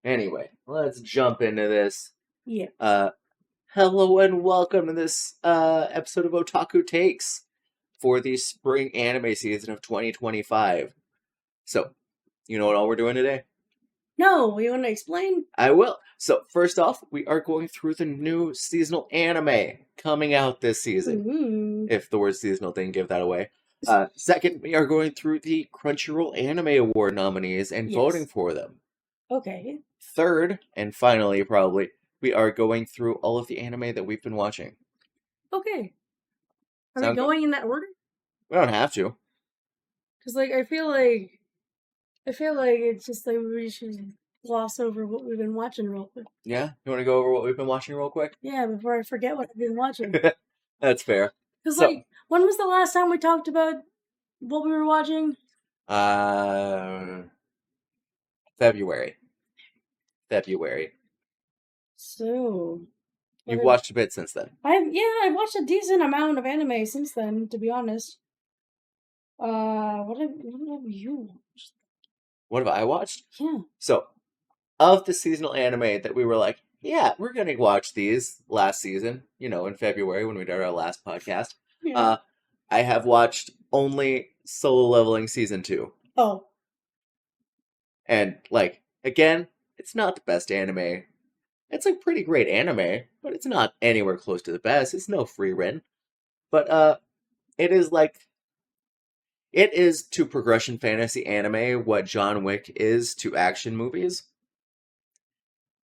Anyway, let's jump into this. Yeah. Hello and welcome to this episode of Otaku Takes for the spring anime season of 2025. So, you know what all we're doing today? No, you want to explain? I will. So, first off, we are going through the new seasonal anime coming out this season. Ooh. If the word seasonal didn't give that away. Second, we are going through the Crunchyroll Anime Award nominees and voting for them. Okay. Third, and finally, probably, we are going through all of the anime that we've been watching. Okay. Are Sound we going in that order? We don't have to. Because, I feel like it's just like we should gloss over what we've been watching real quick. Yeah? You want to go over what we've been watching real quick? Yeah, before I forget what I've been watching. That's fair. Because, when was the last time we talked about what we were watching? February. So... You've watched a bit since then. I've watched a decent amount of anime since then, to be honest. What have you watched? What have I watched? Yeah. So, of the seasonal anime that we were like, yeah, we're going to watch these last season, in February when we did our last podcast. Yeah. I have watched only Solo Leveling Season 2. Oh. And, again, it's not the best anime. It's a pretty great anime, but it's not anywhere close to the best. It's no free win. But, it is to progression fantasy anime what John Wick is to action movies.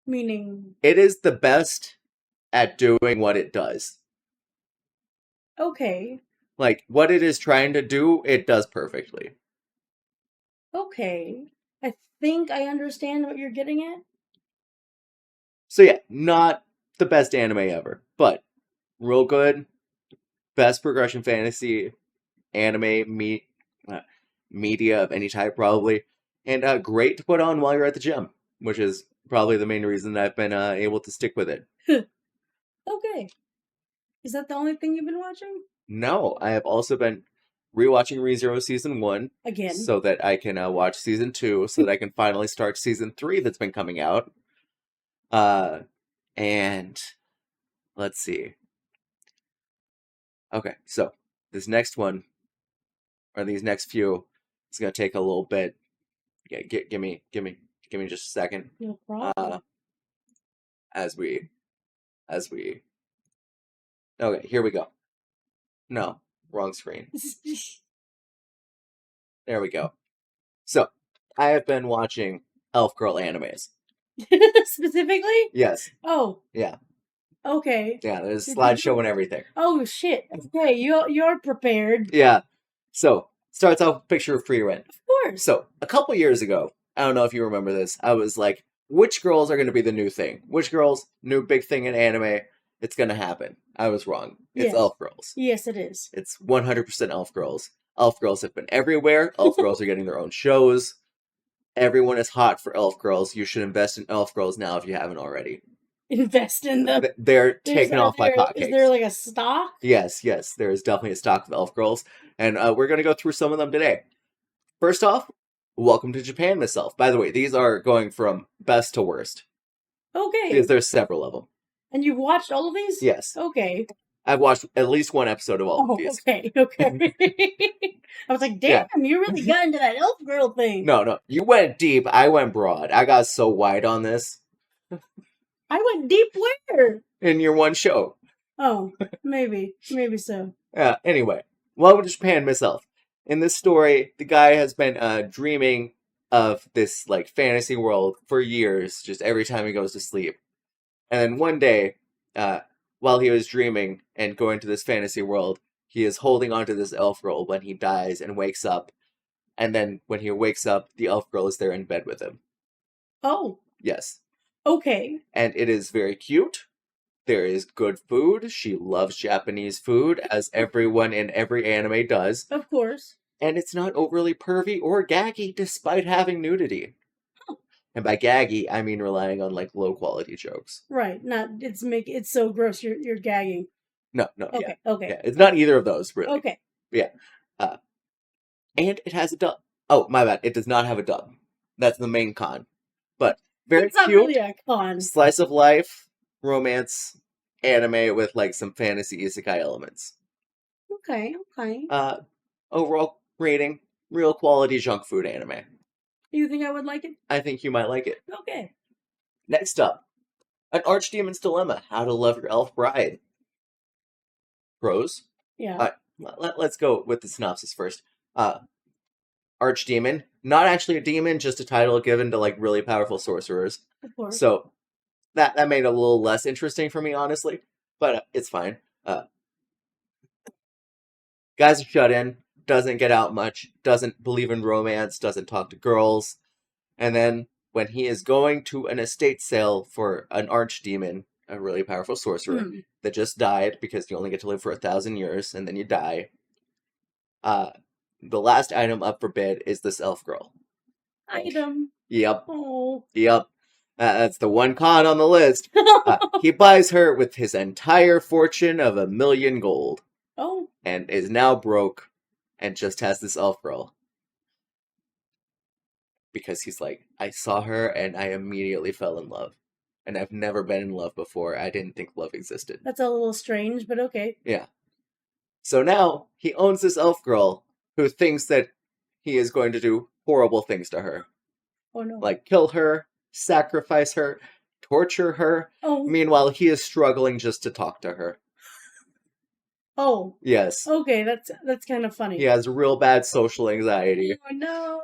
Meaning? It is the best at doing what it does. Okay. What it is trying to do, it does perfectly. Okay. I think I understand what you're getting at. So yeah, not the best anime ever, but real good. Best progression fantasy anime media of any type, probably. And great to put on while you're at the gym, which is probably the main reason that I've been able to stick with it. Okay. Is that the only thing you've been watching? No, I have also been rewatching ReZero Season 1. Again. So that I can watch Season 2, so that I can finally start Season 3 that's been coming out. And let's see. Okay, so this next one, or these next few, it's gonna take a little bit. Yeah, give me just a second. No problem. As we. Okay, here we go. No, wrong screen. There we go. So, I have been watching Elf Girl animes. Specifically? Yes. Oh. Yeah. Okay. Yeah, there's a slideshow and everything. Oh shit. Okay, you're prepared. Yeah. So, starts off with a picture of Free Rent. Of course. So, a couple years ago, I don't know if you remember this, I was like, which girls are going to be the new thing? Which girls, new big thing in anime, it's going to happen. I was wrong. It's Elf Girls. Yes, it is. It's 100% Elf Girls. Elf Girls have been everywhere. Elf Girls are getting their own shows. Everyone is hot for Elf Girls. You should invest in Elf Girls now if you haven't already. Invest in them? They're taken off by hotcakes. Is there like a stock? Yes. There is definitely a stock of Elf Girls. And we're going to go through some of them today. First off, Welcome to Japan, Miss Elf. By the way, these are going from best to worst. Okay. Because there's several of them. And you've watched all of these? Yes. Okay. I've watched at least one episode of all of these. Okay. I was like, damn, you really got into that Elf Girl thing. No. You went deep. I went broad. I got so wide on this. I went deep where? In your one show. Oh, maybe. Maybe so. Anyway, Welcome to Japan, Miss Elf. In this story, the guy has been dreaming of this fantasy world for years, just every time he goes to sleep. And then one day, while he was dreaming and going to this fantasy world, he is holding onto this elf girl when he dies and wakes up. And then when he wakes up, the elf girl is there in bed with him. Oh. Yes. Okay. And it is very cute. There is good food. She loves Japanese food, as everyone in every anime does. Of course. And it's not overly pervy or gaggy, despite having nudity. Oh. And by gaggy, I mean relying on low quality jokes. Right. It's so gross you're gagging. No. Okay. Yeah. Okay. Yeah, it's not either of those, really. Okay. Yeah. And it has a dub. Oh, my bad. It does not have a dub. That's the main con. But Very It's not cute. really a con. Slice of life, romance, anime with like some fantasy isekai elements. Okay. Overall rating, real quality junk food anime. You think I would like it? I think you might like it. Okay. Next up, An Archdemon's Dilemma: How to Love Your Elf Bride. Pros. Yeah. Let's go with the synopsis first. Archdemon, not actually a demon, just a title given to like really powerful sorcerers. Of course. So that made it a little less interesting for me, honestly, but it's fine. Guy's shut in, doesn't get out much, doesn't believe in romance, doesn't talk to girls, and then when he is going to an estate sale for an archdemon, a really powerful sorcerer that just died because you only get to live for 1,000 years and then you die. The last item up for bid is this elf girl. Item. Yep. Oh. Yep. That's the one con on the list. He buys her with his entire fortune of 1,000,000 gold. Oh. And is now broke and just has this elf girl. Because he's like, I saw her and I immediately fell in love. And I've never been in love before. I didn't think love existed. That's a little strange, but okay. Yeah. So now he owns this elf girl who thinks that he is going to do horrible things to her. Oh no. Like kill her, sacrifice her, torture her. Oh. Meanwhile, he is struggling just to talk to her. Oh. Yes. Okay, that's kind of funny. He has real bad social anxiety. Oh no.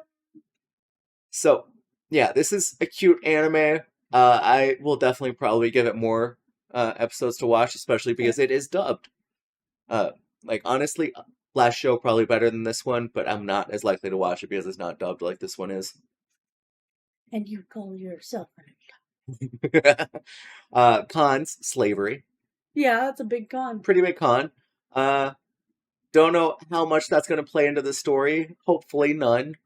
So, yeah, this is a cute anime. I will definitely probably give it more episodes to watch, especially because it is dubbed. Like, honestly, last show probably better than this one, but I'm not as likely to watch it because it's not dubbed like this one is. And you call yourself Cons, slavery. Yeah, that's a big con. Pretty big con. Don't know how much that's going to play into the story. Hopefully none.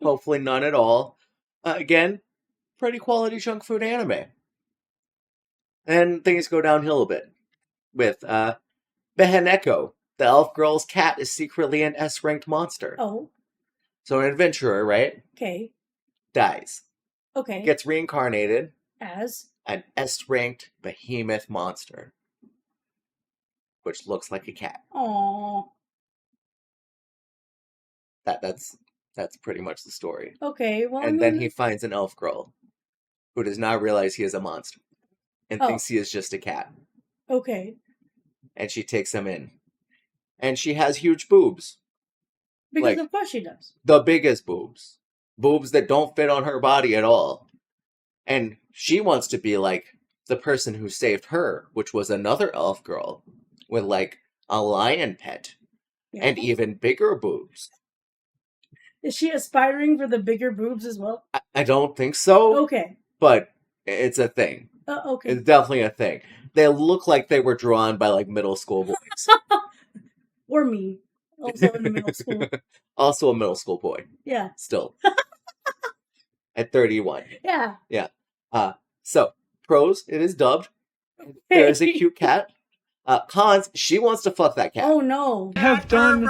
Hopefully none at all. Again, pretty quality junk food anime. And things go downhill a bit. With Beheneko, the elf girl's cat is secretly an S-ranked monster. Oh. So an adventurer, right? Okay. Dies. Okay. Gets reincarnated. As? An S-ranked behemoth monster. Which looks like a cat. Aww. That's pretty much the story. Okay, well, and then he finds an elf girl who does not realize he is a monster and thinks he is just a cat. Okay. And she takes him in. And she has huge boobs. Because of course she does. The biggest boobs. Boobs that don't fit on her body at all. And she wants to be like the person who saved her, which was another elf girl with like a lion pet and even bigger boobs. Is she aspiring for the bigger boobs as well? I don't think so. Okay. But it's a thing. Okay. It's definitely a thing. They look like they were drawn by like middle school boys. Or me. Also in the middle school. Also a middle school boy. Yeah. Still. At 31. Yeah. Yeah. So, pros, it is dubbed. There's a cute cat. Cons, she wants to fuck that cat. Oh no. Have done.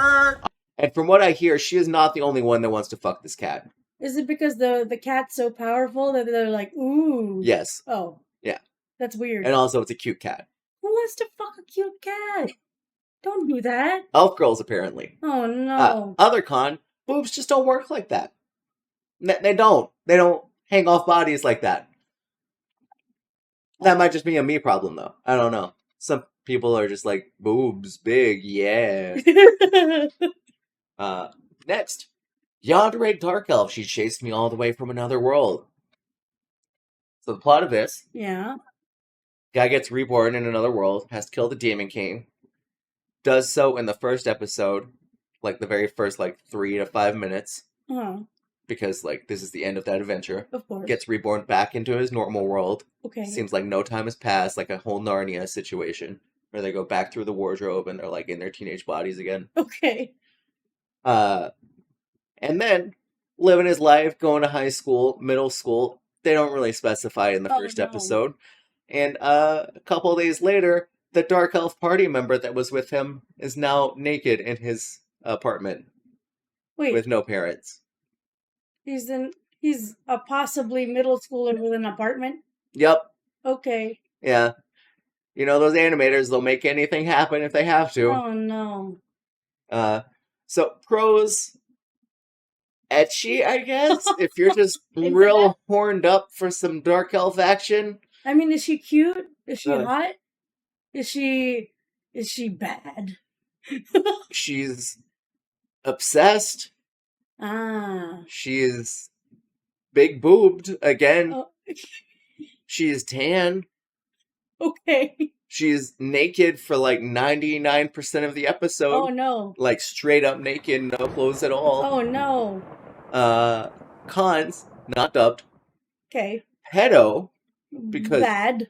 And from what I hear, she is not the only one that wants to fuck this cat. Is it because the cat's so powerful that they're like, ooh? Yes. Oh. Yeah. That's weird. And also, it's a cute cat. Who wants to fuck a cute cat? Don't do that. Elf girls, apparently. Oh no. Other con, boobs just don't work like that. They don't. They don't hang off bodies like that. That might just be a me problem, though. I don't know. Some people are just like, boobs, big, yeah. Next. Yandere Dark Elf. She chased me all the way from another world. So the plot of this. Yeah. Guy gets reborn in another world, has to kill the Demon King. Does so in the first episode. Like the very first 3 to 5 minutes. Oh. Because this is the end of that adventure. Of course. Gets reborn back into his normal world. Okay. Seems like no time has passed, like a whole Narnia situation. Where they go back through the wardrobe and they're in their teenage bodies again. Okay. And then living his life, going to high school, middle school. They don't really specify in the first episode. And a couple of days later, the Dark Elf party member that was with him is now naked in his apartment. Wait. With no parents. He's in He's a possibly middle schooler with an apartment. Yep. Okay. Yeah. You know, those animators, they'll make anything happen if they have to. Oh no. So pros, etchy, I guess, if you're just Into real horned up for some dark elf action. I mean, is she cute? Is she Uh, hot? Is she bad? She's obsessed. Ah. She's big boobed again. Oh, She's tan. okay. She's naked for like 99% of the episode. Oh no. Like straight up naked, no clothes at all. Oh no. Cons, not dubbed. Okay. Pedo, because Bad.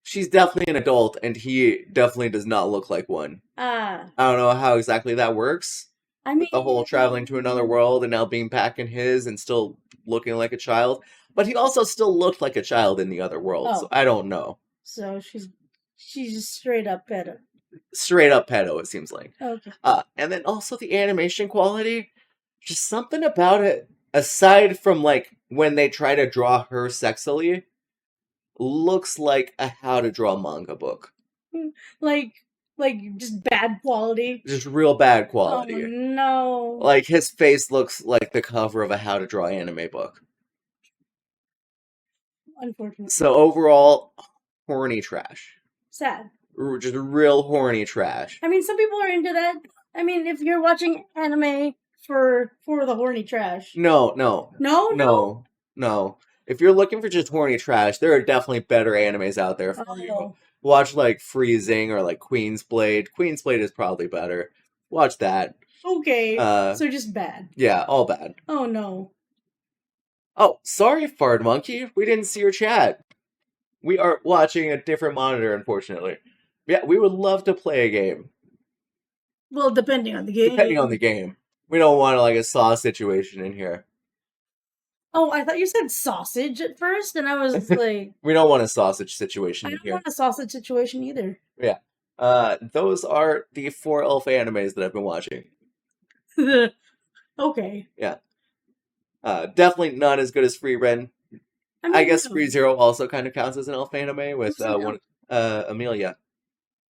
she's definitely an adult and he definitely does not look like one. Ah. I don't know how exactly that works. I mean, With the whole traveling to another world and now being back in his and still looking like a child. But he also still looked like a child in the other world, so Oh. I don't know. So she's just straight up pedo. Straight up pedo, it seems like. Okay. And then also the animation quality, just something about it, aside from like when they try to draw her sexily, looks like a how to draw manga book. Like just bad quality. Just real bad Oh quality. no. Like his face looks like the cover of a how to draw anime book. Unfortunate. So overall, horny trash. Sad. Just real horny trash. I mean, some people are into that. I mean, if you're watching anime for the horny trash. No. If you're looking for just horny trash, there are definitely better animes out there for you. Watch like Freezing or like Queen's Blade. Queen's Blade is probably better. Watch that. Okay. So just bad. Yeah, all bad. Oh no. Oh, sorry, Fart Monkey. We didn't see your chat. We are watching a different monitor, unfortunately. Yeah, we would love to play a game. Well, depending on the game. Depending on the game. We don't want like a saw situation in here. Oh, I thought you said sausage at first, and I was like... We don't want a sausage situation I in don't here. want a sausage situation either. Yeah. Those are the 4 elf animes that I've been watching. Okay. Yeah. Definitely not as good as Free Ren. I guess no. ReZero also kind of counts as an elf anime with Amelia,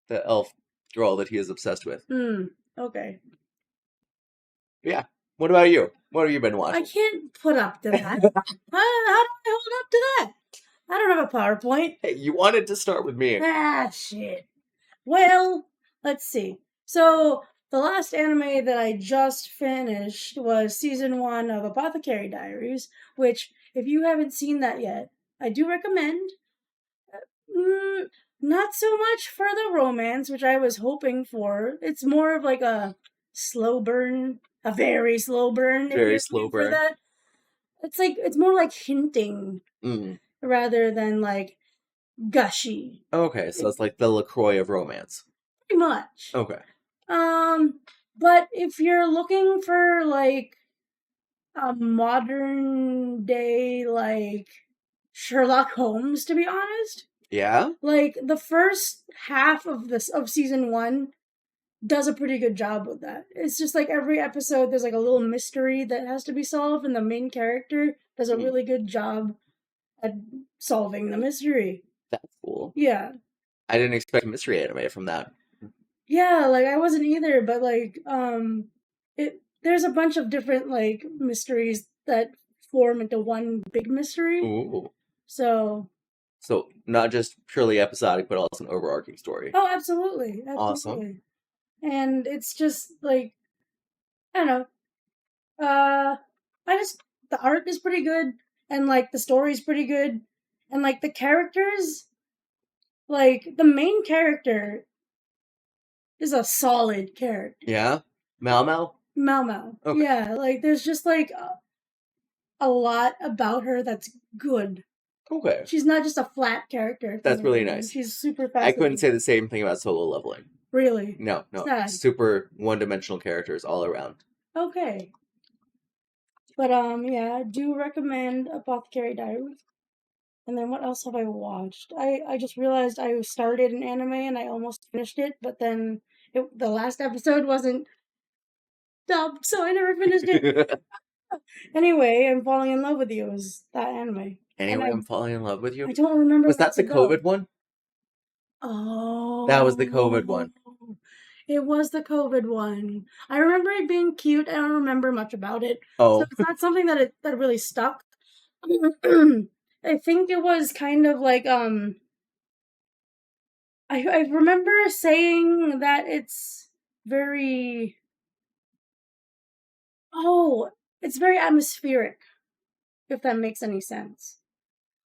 the elf girl that he is obsessed with. Okay. Yeah. What about you? What have you been watching? I can't put up to that. How do I hold up to that? I don't have a PowerPoint. Hey, you wanted to start with me. Ah, shit. Well, let's see. So, the last anime that I just finished was season 1 of Apothecary Diaries, which, if you haven't seen that yet, I do recommend. Not so much for the romance, which I was hoping for. It's more of like a slow burn, a very slow burn. Very slow burn. That. It's more like hinting rather than like gushy. Okay, so it's like the LaCroix of romance. Pretty much. Okay. But if you're looking for like a modern day like Sherlock Holmes, to be honest, yeah, like the first half of season 1 does a pretty good job with that. It's just like every episode there's like a little mystery that has to be solved, and the main character does a really good job at solving the mystery. That's cool. Yeah. I didn't expect a mystery anime from that. Yeah, like I wasn't either, but like there's a bunch of different like mysteries that form into one big mystery. Ooh. So not just purely episodic, but also an overarching story. Oh, absolutely. Awesome. And it's just like I don't know. The art is pretty good, and like the story's pretty good, and like the characters, like the main character is a solid character. Yeah? Mal? Okay. Yeah, like there's just like a lot about her that's good. Okay. She's not just a flat character. That's really nice. She's super fascinating. I couldn't say the same thing about Solo Leveling. Really? No. Super one-dimensional characters all around. Okay. But yeah, I do recommend Apothecary Diaries. And then what else have I watched? I just realized I started an anime and I almost finished it, but then the last episode wasn't dubbed, so I never finished it. Anyway, I'm falling in love with you is that anime. And Anyway, I'm falling in love with I you. don't remember Was what's that the about. COVID one? That was the COVID Oh, one. it was the COVID one. I remember it being cute. I don't remember much about it. So Oh, it's not something that really stuck. I think it was kind of like I remember saying that it's very oh, it's very atmospheric, if that makes any sense.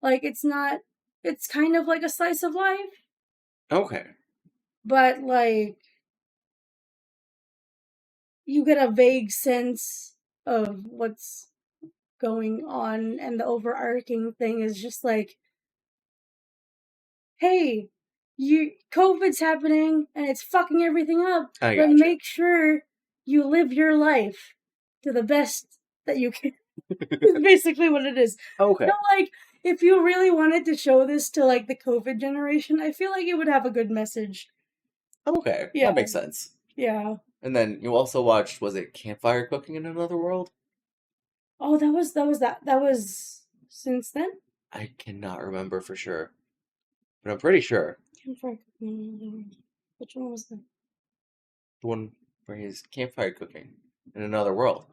Like it's not it's kind of like a slice of life, okay. but like you get a vague sense of what's going on, and the overarching thing is just like, hey, you COVID's happening and it's fucking everything up, I but gotcha. make sure you live your life to the best that you can. Is basically what it is. Okay. So like if you really wanted to show this to like the COVID generation, I feel like it would have a good message. Okay. Yeah, That makes sense. yeah. And then you also watched, was it Campfire Cooking in Another World? Oh, that was since then. I cannot remember for sure, but I'm pretty sure Which one was that? the one where he's campfire cooking in another world.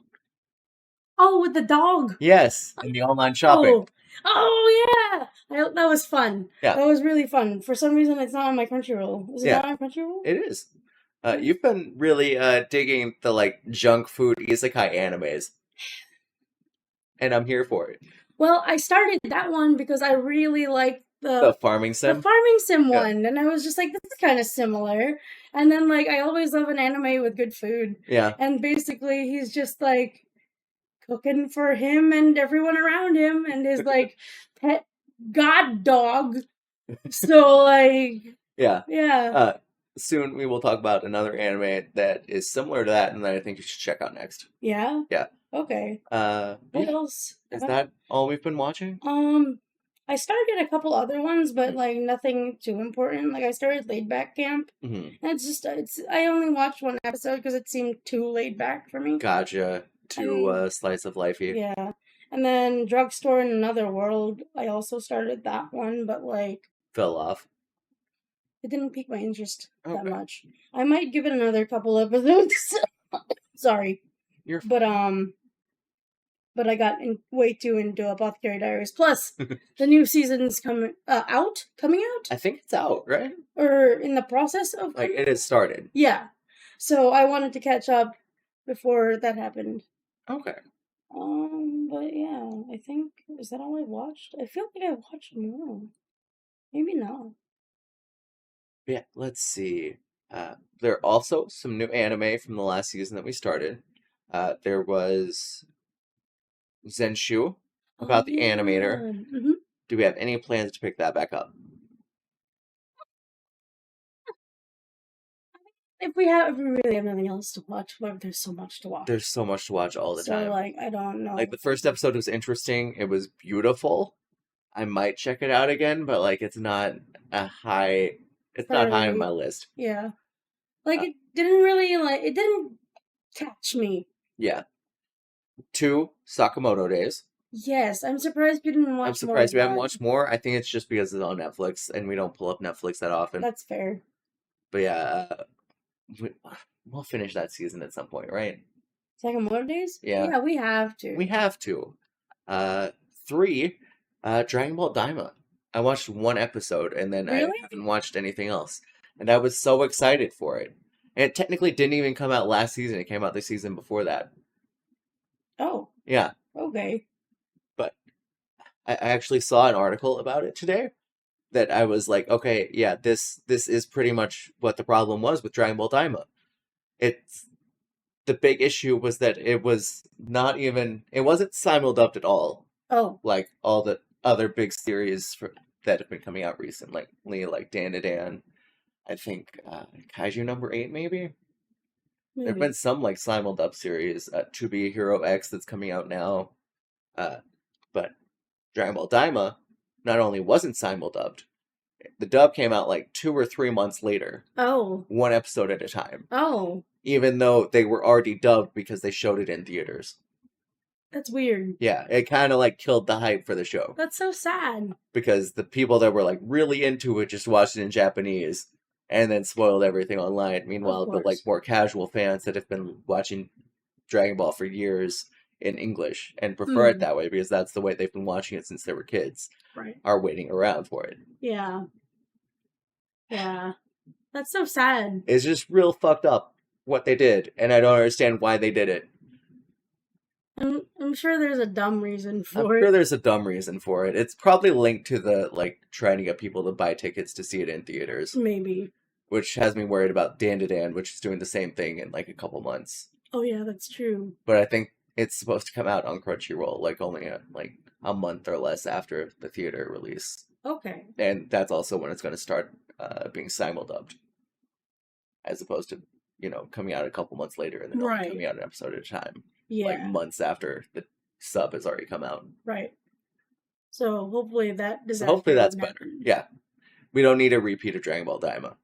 Oh, with the dog. Yes, in the online shopping. Oh, oh yeah. That was fun. Yeah, That was really fun. For some reason, it's not on my Crunchyroll. Is it yeah, not on Crunchyroll? it is. Yeah. You've been really digging the like junk food isekai animes, and I'm here for it. Well, I started that one because I really liked The farming the sim. farming sim Yeah, one, and I was just like, this is kind of similar. And then like I always love an anime with good food, yeah. and basically he's just like cooking for him and everyone around him and his like pet god dog. So like Yeah. yeah. Soon we will talk about another anime that is similar to that, and that I think you should check out next. Yeah. Yeah. Okay. What Yeah. else? Is that all we've been watching? I started a couple other ones, but like nothing too important. Like I started Laid Back Camp, Mm-hmm. and it's I only watched one episode because it seemed too laid back for me. Gotcha. I To mean, slice of lifey. yeah. And then Drugstore in Another World, I also started that one, but like Fell off. it didn't pique my interest that Okay. much. I might give it another couple episodes. Sorry, You're but but I got way too into Apothecary Diaries. Plus, the new season's coming coming out, I think it's out, right? or in the process of Like coming. it has started. Yeah, so I wanted to catch up before that happened. Okay. But yeah, I think is that all I watched? I feel like I watched more. Maybe not. Yeah, let's see. There are also some new anime from the last season that we started. There was Zenshu Oh about the yeah. animator. Do we have any plans to pick that back up? If we really have nothing else to watch, but there's so much to watch. There's so much to watch all the So time. like I don't know. Like the first episode was interesting. It was beautiful. I might check it out again, but like it's not a high. It's not high on my list. Yeah. Like it didn't really it didn't catch me. Yeah. 2 Sakamoto Days. Yes, I'm surprised we didn't watch I'm surprised we more of haven't that. watched more. I think it's just because it's on Netflix and we don't pull up Netflix that often. That's fair. But yeah, we'll finish that season at some point, right? Sakamoto Days? Yeah. Yeah, we have to. We have to. 3, Dragon Ball Daima. I watched 1 episode and then I Really? haven't watched anything else. And I was so excited for it. And it technically didn't even come out last season. It came out the season before that. Oh, Yeah, okay. but I actually saw an article about it today that I was like, okay, yeah, this is pretty much what the problem was with Dragon Ball Daima. It's the big issue was that it wasn't simuldubbed at all, Oh, like all the other big series that have been coming out recently, like Dan to Dan. I think Kaiju number 8 maybe. There have maybe. been some like simul-dub series, To Be a Hero X that's coming out now, but Dragon Ball Daima not only wasn't simul-dubbed, the dub came out like 2 or 3 months later, Oh. 1 episode at a time, Oh. even though they were already dubbed because they showed it in theaters. That's weird. Yeah, it kind of like killed the hype for the show That's so sad. because the people that were like really into it just watched it in Japanese and then spoiled everything online. Of Meanwhile, the like course. more casual fans that have been watching Dragon Ball for years in English and prefer it Mm, that way because that's the way they've been watching it since they were kids right. are waiting around for it. Yeah. Yeah. That's so sad. It's just real fucked up what they did, and I don't understand why they did it. I'm sure there's a dumb reason I'm for sure it. there's a dumb reason for it. It's probably linked to the like trying to get people to buy tickets to see it in theaters, Maybe. which has me worried about Dan to Dan, which is doing the same thing in like a couple months. Oh yeah, that's true. But I think it's supposed to come out on Crunchyroll like only like a month or less after the theater release, Okay. and that's also when it's going to start being simuldubbed, as opposed to coming out a couple months later and then only Right. coming out an episode at a time, like Yeah. months after the sub has already come out. Right. So hopefully that So disaster hopefully that's doesn't better. happen. Yeah, we don't need a repeat of Dragon Ball Daima.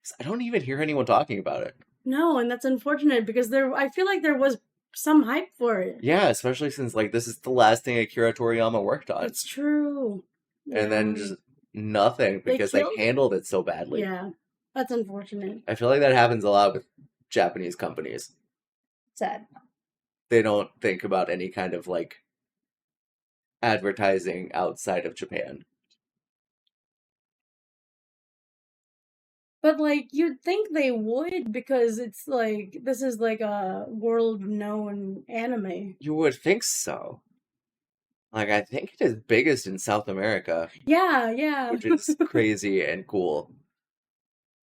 'Cause I don't even hear anyone talking about it. No, and that's unfortunate because I feel like there was some hype for it. Yeah, especially since like this is the last thing Akira Toriyama worked on, It's true. and then Yeah. just nothing because they killed- handled it so badly. Yeah. That's unfortunate. I feel like that happens a lot with Japanese companies. Sad. They don't think about any kind of like advertising outside of Japan. But like you'd think they would because it's like this is like a world known anime. You would think so. Like I think it is biggest in South America, Yeah, yeah. which is crazy and cool.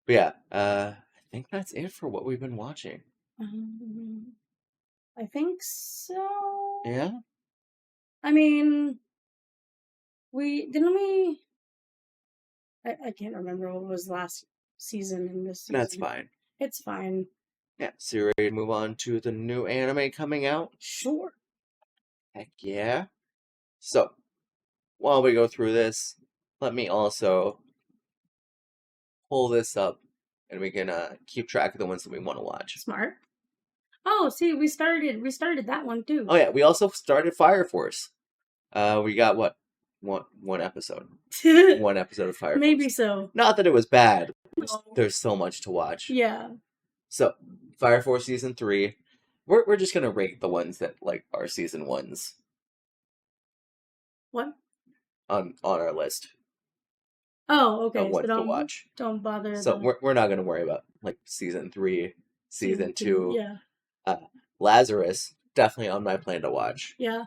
But yeah, I think that's it for what we've been watching. I think so. Yeah? I mean, we didn't we. I can't remember what was last season and this season. That's fine. It's fine. Yeah, so you're ready to move on to the new anime coming out? Sure. Heck yeah. So, while we go through this, let me also pull this up and we can keep track of the ones that we want to watch. Smart. Oh, see, we started that one too. Oh yeah, we also started Fire Force. We got what? One episode. One episode of Fire Force. Maybe so. Not that it was bad. No. There's so much to watch. Yeah. So, Fire Force season 3. We're just gonna rate the ones that like are season 1s What? on our list Oh, okay. of what so to watch. Don't bother. So we're not gonna worry about like season 3, season 2. Yeah. Lazarus, definitely on my plan to watch. Yeah.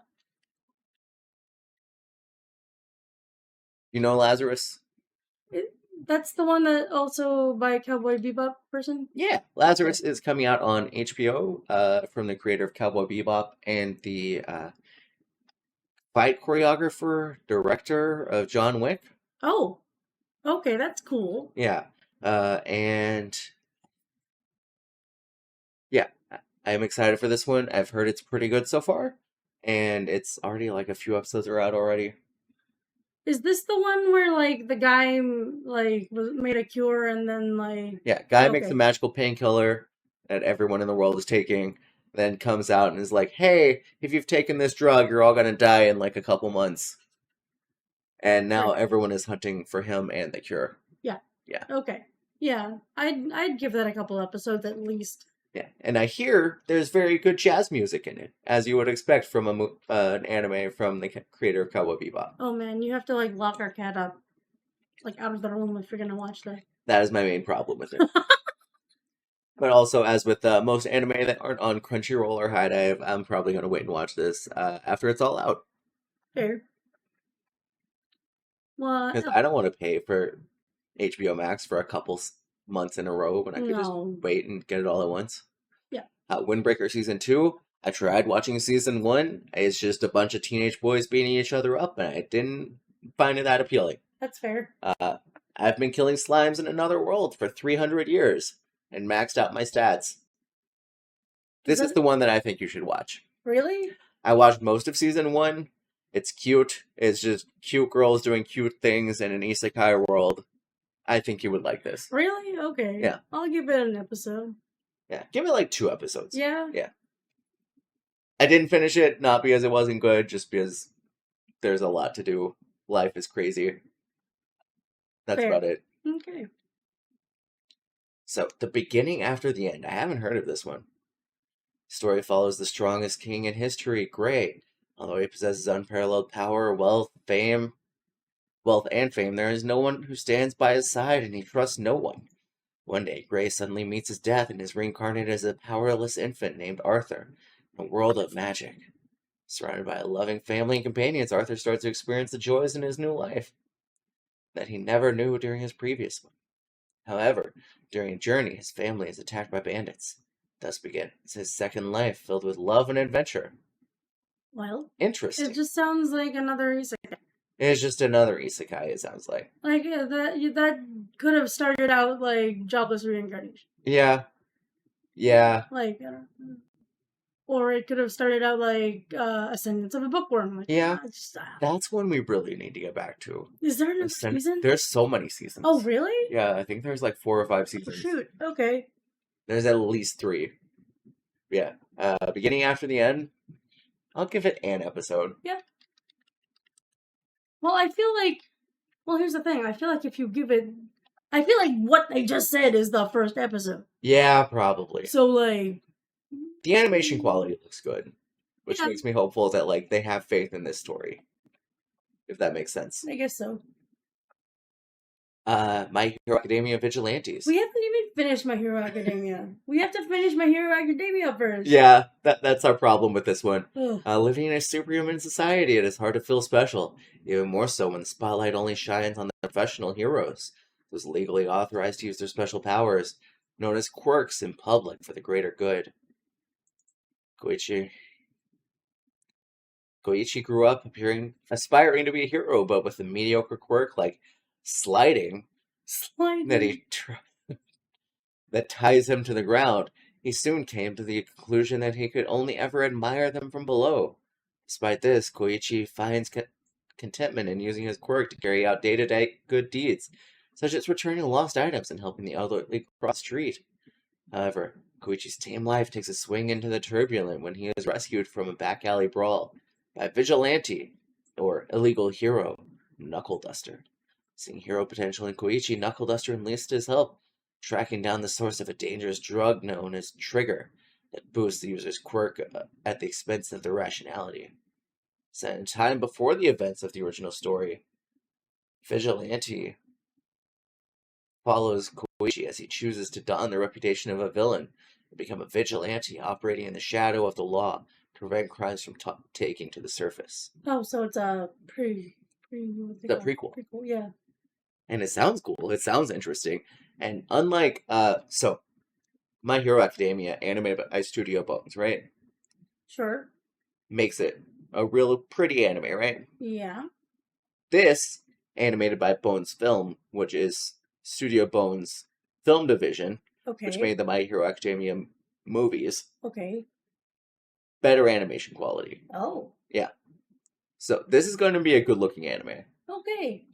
You know Lazarus? That's the one that also by Cowboy Bebop person? Yeah. Lazarus is coming out on HBO from the creator of Cowboy Bebop and the fight choreographer, director of John Wick. Oh. Okay, that's cool. Yeah. And yeah, I'm excited for this one. I've heard it's pretty good so far. And it's already like a few episodes are out already. Is this the one where like the guy like made a cure and then like Yeah, guy makes Okay. a magical painkiller that everyone in the world is taking, then comes out and is like, "Hey, if you've taken this drug, you're all gonna die in like a couple months." And now Right. everyone is hunting for him and the cure. Okay. Yeah. I'd give that a couple episodes at least. Yeah, and I hear there's very good jazz music in it, as you would expect from an anime from the creator of Cowboy Bebop. Oh man, you have to like lock our cat up like out of the room if you're gonna watch that. That is my main problem with it. But also, as with most anime that aren't on Crunchyroll or High Dive, I'm probably going to wait and watch this after it's all out. Fair. Well, Because I don't want to pay for HBO Max for a couple months in a row when I could just No. wait and get it all at once. Yeah. Windbreaker Season 2, I tried watching Season 1. It's just a bunch of teenage boys beating each other up, and I didn't find it that appealing. That's fair. I've been killing slimes in another world for 300 years and maxed out my stats. This is the one that I think you should watch. Really? I watched most of Season 1. It's cute. It's just cute girls doing cute things in an isekai world. I think you would like this. Really? Okay. Yeah. I'll give it an episode. Yeah, give it like 2 episodes. Yeah? Yeah. I didn't finish it, not because it wasn't good, just because there's a lot to do. Life is crazy. That's Fair. about it. Okay. So, the beginning after the end. I haven't heard of this one. Story follows the strongest king in history, Gray. Although he possesses unparalleled power, wealth and fame, there is no one who stands by his side, and he trusts no one. One day, Gray suddenly meets his death and is reincarnated as a powerless infant named Arthur, in a world of magic. Surrounded by a loving family and companions, Arthur starts to experience the joys in his new life that he never knew during his previous one. However, during a journey, his family is attacked by bandits. Thus begins his second life filled with love and adventure. Well, Interesting. it just sounds like another isekai. It's just another isekai, it sounds like. Like that could have started out like jobless reincarnation. Yeah. Like, or it could have started out like Ascendance of a Bookworm. Like, Yeah. That's one we really need to get back to. Is there another season? There's so many seasons. Oh, really? Yeah, I think there's like 4 or 5 seasons. Shoot. Okay. There's at least 3. Yeah. Beginning after the end, I'll give it an episode. Yeah. Well, I feel like... Well, here's the thing. I feel like if you give it... I feel like what they just said is the first episode. Yeah, probably. So, like... The animation quality looks good, which makes me hopeful that, like, they have faith in this story. If that makes sense. I guess so. My Hero Academia Vigilantes. We haven't even finished My Hero Academia. We have to finish My Hero Academia first. Yeah, that's our problem with this one. Ugh. Living in a superhuman society, it is hard to feel special. Even more so when the spotlight only shines on the professional heroes, those legally authorized to use their special powers, known as quirks, in public for the greater good. Koichi grew up aspiring to be a hero, but with a mediocre quirk like sliding. That ties him to the ground. He soon came to the conclusion that he could only ever admire them from below. Despite this, Koichi finds contentment in using his quirk to carry out day-to-day good deeds, such as returning lost items and helping the elderly cross the street. However, Koichi's tame life takes a swing into the turbulent when he is rescued from a back alley brawl by a vigilante, or illegal hero, Knuckle Duster. Seeing hero potential in Koichi, Knuckle Duster enlists his help, tracking down the source of a dangerous drug known as Trigger that boosts the user's quirk at the expense of their rationality. Set in time before the events of the original story, Vigilante follows Koichi as he chooses to don the reputation of a villain and become a vigilante operating in the shadow of the law to prevent crimes from taking to the surface. Oh, so it's a prequel. Prequel, yeah. And it sounds cool. It sounds interesting. And unlike, My Hero Academia, animated by Studio Bones, right? Sure. Makes it a real pretty anime, right? Yeah. This, animated by Bones Film, which is Studio Bones' film division, which made the My Hero Academia movies. Okay. Better animation quality. Oh. Yeah. So this is going to be a good-looking anime. Okay.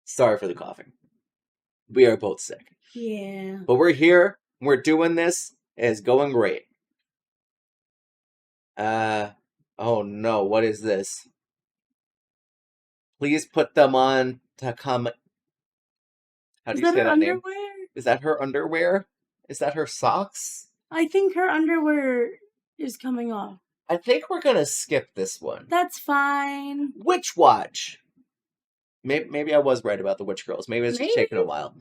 Sorry for the coughing. We are both sick. Yeah. But we're here. We're doing this. It's going great. Oh no, what is this? Please put them on to come. How do you say that name? Is that her underwear? Is that her socks? I think her underwear is coming off. I think we're gonna skip this one. That's fine. Witch Watch. Maybe I was right about the Witch Girls. Maybe it's just taking a while.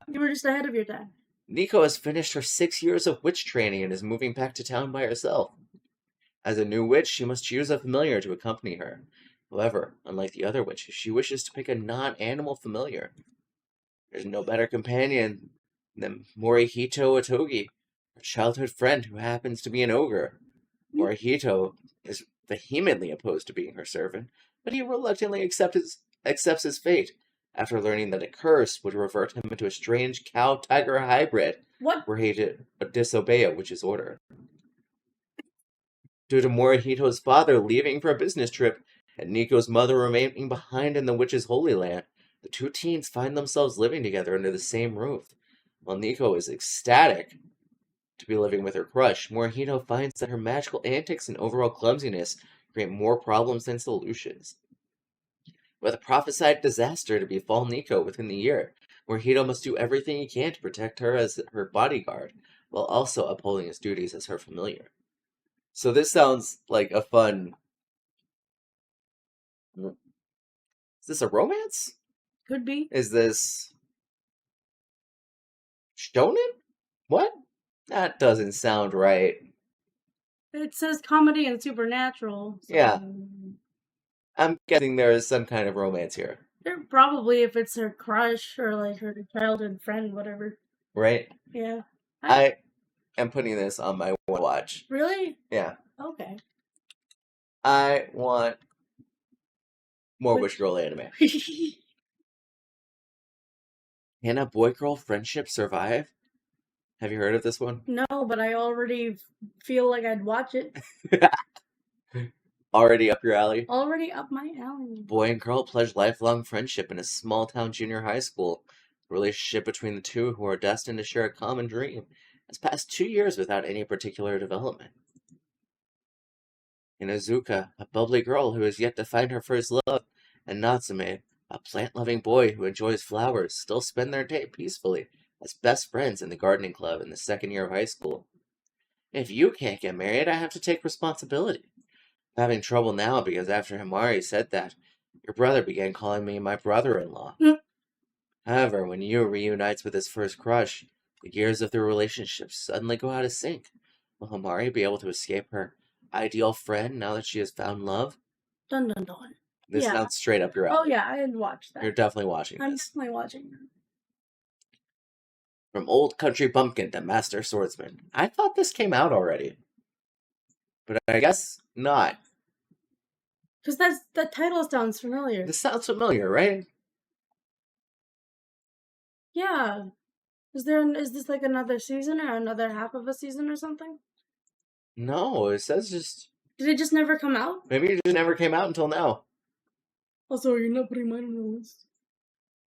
You were just ahead of your time. Nico has finished her 6 years of witch training and is moving back to town by herself. As a new witch, she must choose a familiar to accompany her. However, unlike the other witches, she wishes to pick a non-animal familiar. There's no better companion than Morihito Otogi, her childhood friend who happens to be an ogre. Morihito is vehemently opposed to being her servant, but he reluctantly accepts his fate after learning that a curse would revert him into a strange cow-tiger hybrid. What? Were he to disobey a witch's order. Due to Morihito's father leaving for a business trip and Nico's mother remaining behind in the witch's holy land, the two teens find themselves living together under the same roof. While Nico is ecstatic to be living with her crush, Morihito finds that her magical antics and overall clumsiness create more problems than solutions. With a prophesied disaster to befall Nico within the year, Morihito must do everything he can to protect her as her bodyguard, while also upholding his duties as her familiar. So this sounds like a fun... Is this a romance? Could be. Is this... shonen? What? That doesn't sound right. It says comedy and supernatural. So Yeah. I'm guessing there is some kind of romance here. probably if it's her crush or like her childhood friend, whatever. Right? Yeah. I am putting this on my watch. Really? Yeah. Okay. I want more Wish Girl anime. Can a boy-girl friendship survive? Have you heard of this one? No, but I already feel like I'd watch it. Already up your alley? Already up my alley. Boy and girl pledge lifelong friendship in a small-town junior high school. The relationship between the two, who are destined to share a common dream, has passed 2 years without any particular development. Inuzuka, a bubbly girl who has yet to find her first love, and Natsume, a plant-loving boy who enjoys flowers, still spend their day peacefully as best friends in the gardening club in the second year of high school. If you can't get married, I have to take responsibility. I'm having trouble now because after Himari said that, your brother began calling me my brother-in-law. However, when Yu reunites with his first crush, the gears of their relationship suddenly go out of sync. Will Himari be able to escape her ideal friend now that she has found love? Dun dun dun. This sounds straight up your alley. Oh yeah, I'd watch that. You're definitely watching I'm this. definitely watching that. From Old Country Bumpkin to Master Swordsman. I thought this came out already. But I guess not. Because that title sounds familiar. This sounds familiar, right? Yeah. Is this like another season or another half of a season or something? No, it says just... Did it just never come out? Maybe it just never came out until now. Also, you're not putting mine on the list.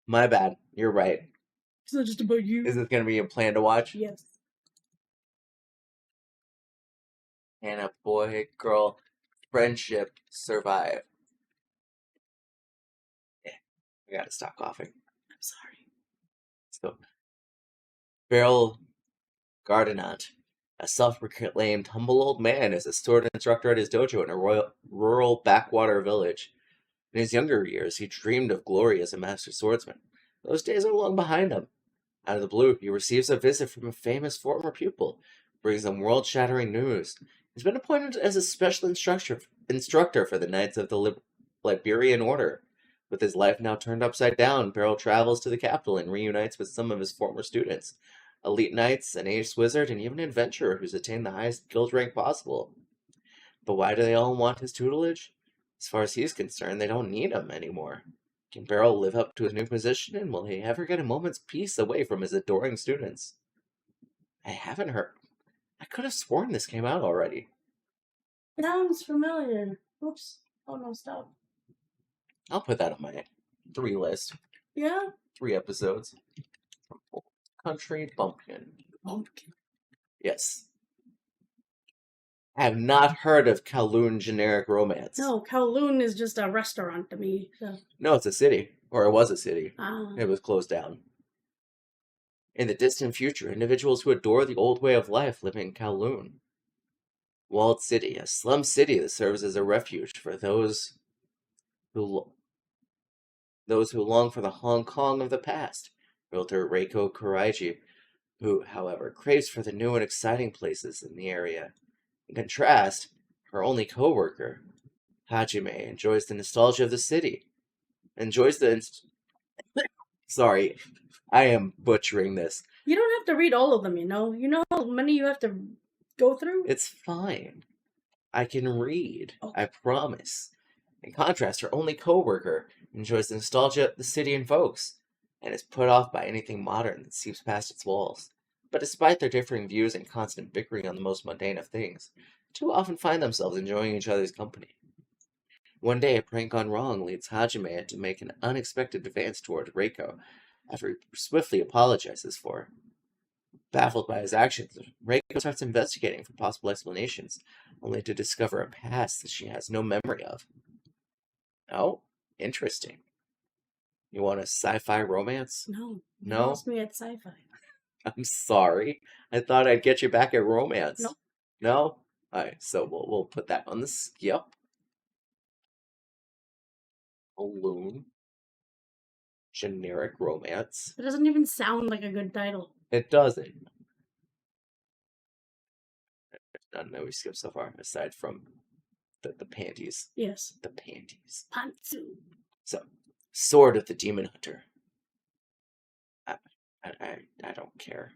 My bad. You're right. It's not just about you. Is this going to be a plan to watch? Yes. Can a boy-girl friendship survive? Yeah, I gotta stop coughing. I'm sorry. Let's go. Beryl Gardinant, a self-proclaimed humble old man, is a sword instructor at his dojo in a rural backwater village. In his younger years, he dreamed of glory as a master swordsman. Those days are long behind him. Out of the blue, he receives a visit from a famous former pupil, brings him world-shattering news. He's been appointed as a special instructor for the Knights of the Liberian Order. With his life now turned upside down, Beryl travels to the capital and reunites with some of his former students. Elite knights, an ace wizard, and even an adventurer who's attained the highest guild rank possible. But why do they all want his tutelage? As far as he's concerned, they don't need him anymore. Can Beryl live up to his new position, and will he ever get a moment's peace away from his adoring students? I haven't heard... I could have sworn this came out already. Sounds familiar. Oops. Oh no, stop. I'll put that on my 3 list. Yeah? 3 episodes. Country Bumpkin. Bumpkin. Yes. I have not heard of Kowloon generic romance. No, Kowloon is just a restaurant to me. So. No, it's a city. Or it was a city. Ah. It was closed down. In the distant future, individuals who adore the old way of life live in Kowloon. Walled City, a slum city that serves as a refuge for those who long for the Hong Kong of the past. Realtor Reiko Kuraiji, who, however, craves for the new and exciting places in the area. In contrast, her only co-worker, Hajime, enjoys the nostalgia of the city. Sorry, I am butchering this. You don't have to read all of them, you know? You know how many you have to go through? It's fine. I can read. Oh. I promise. In contrast, her only co-worker enjoys the nostalgia the city invokes, and is put off by anything modern that seeps past its walls. But despite their differing views and constant bickering on the most mundane of things, the two often find themselves enjoying each other's company. One day, a prank gone wrong leads Hajime to make an unexpected advance toward Reiko, after he swiftly apologizes for her. Baffled by his actions, Reiko starts investigating for possible explanations, only to discover a past that she has no memory of. Oh, interesting. You want a sci-fi romance? No. You No? lost me at sci-fi. I'm sorry. I thought I'd get you back at romance. Nope. No? Alright, so we'll put that on the skip. Balloon. Generic romance. It doesn't even sound like a good title. It doesn't. None that we skipped so far, aside from the panties. Yes. The panties. Pantsu. So, Sword of the Demon Hunter. I don't care.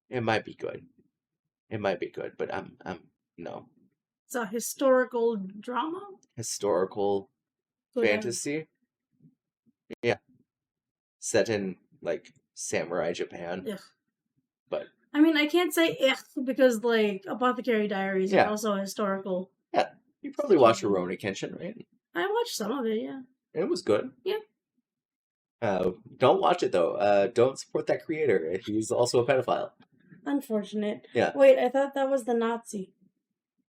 It might be good. It might be good, but I'm no. It's a historical drama? Historical Good fantasy. Yeah. Set in like samurai Japan. Ugh. But I mean, I can't say because like Apothecary Diaries is also historical. Yeah. You probably watched Rurouni Kenshin, right? I watched some of it, yeah. It was good. Yeah. Don't watch it though. Don't support that creator. He's also a pedophile. Unfortunate. Yeah. Wait, I thought that was the Nazi.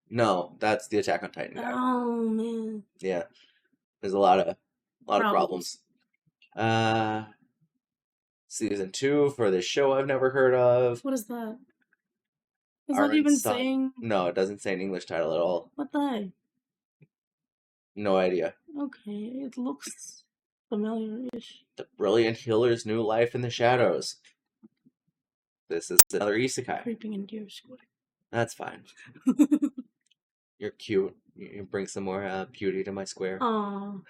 No, that's the Attack on Titan guy. Oh man. Yeah. There's a lot of problems. Season 2 for this show I've never heard of. What is that? Is that even saying? No, it doesn't say an English title at all. What the heck? No idea. Okay, it looks familiar-ish. The Brilliant Healer's New Life in the Shadows. This is another isekai. Creeping into your square. That's fine. You're cute. You bring some more beauty to my square. Aww.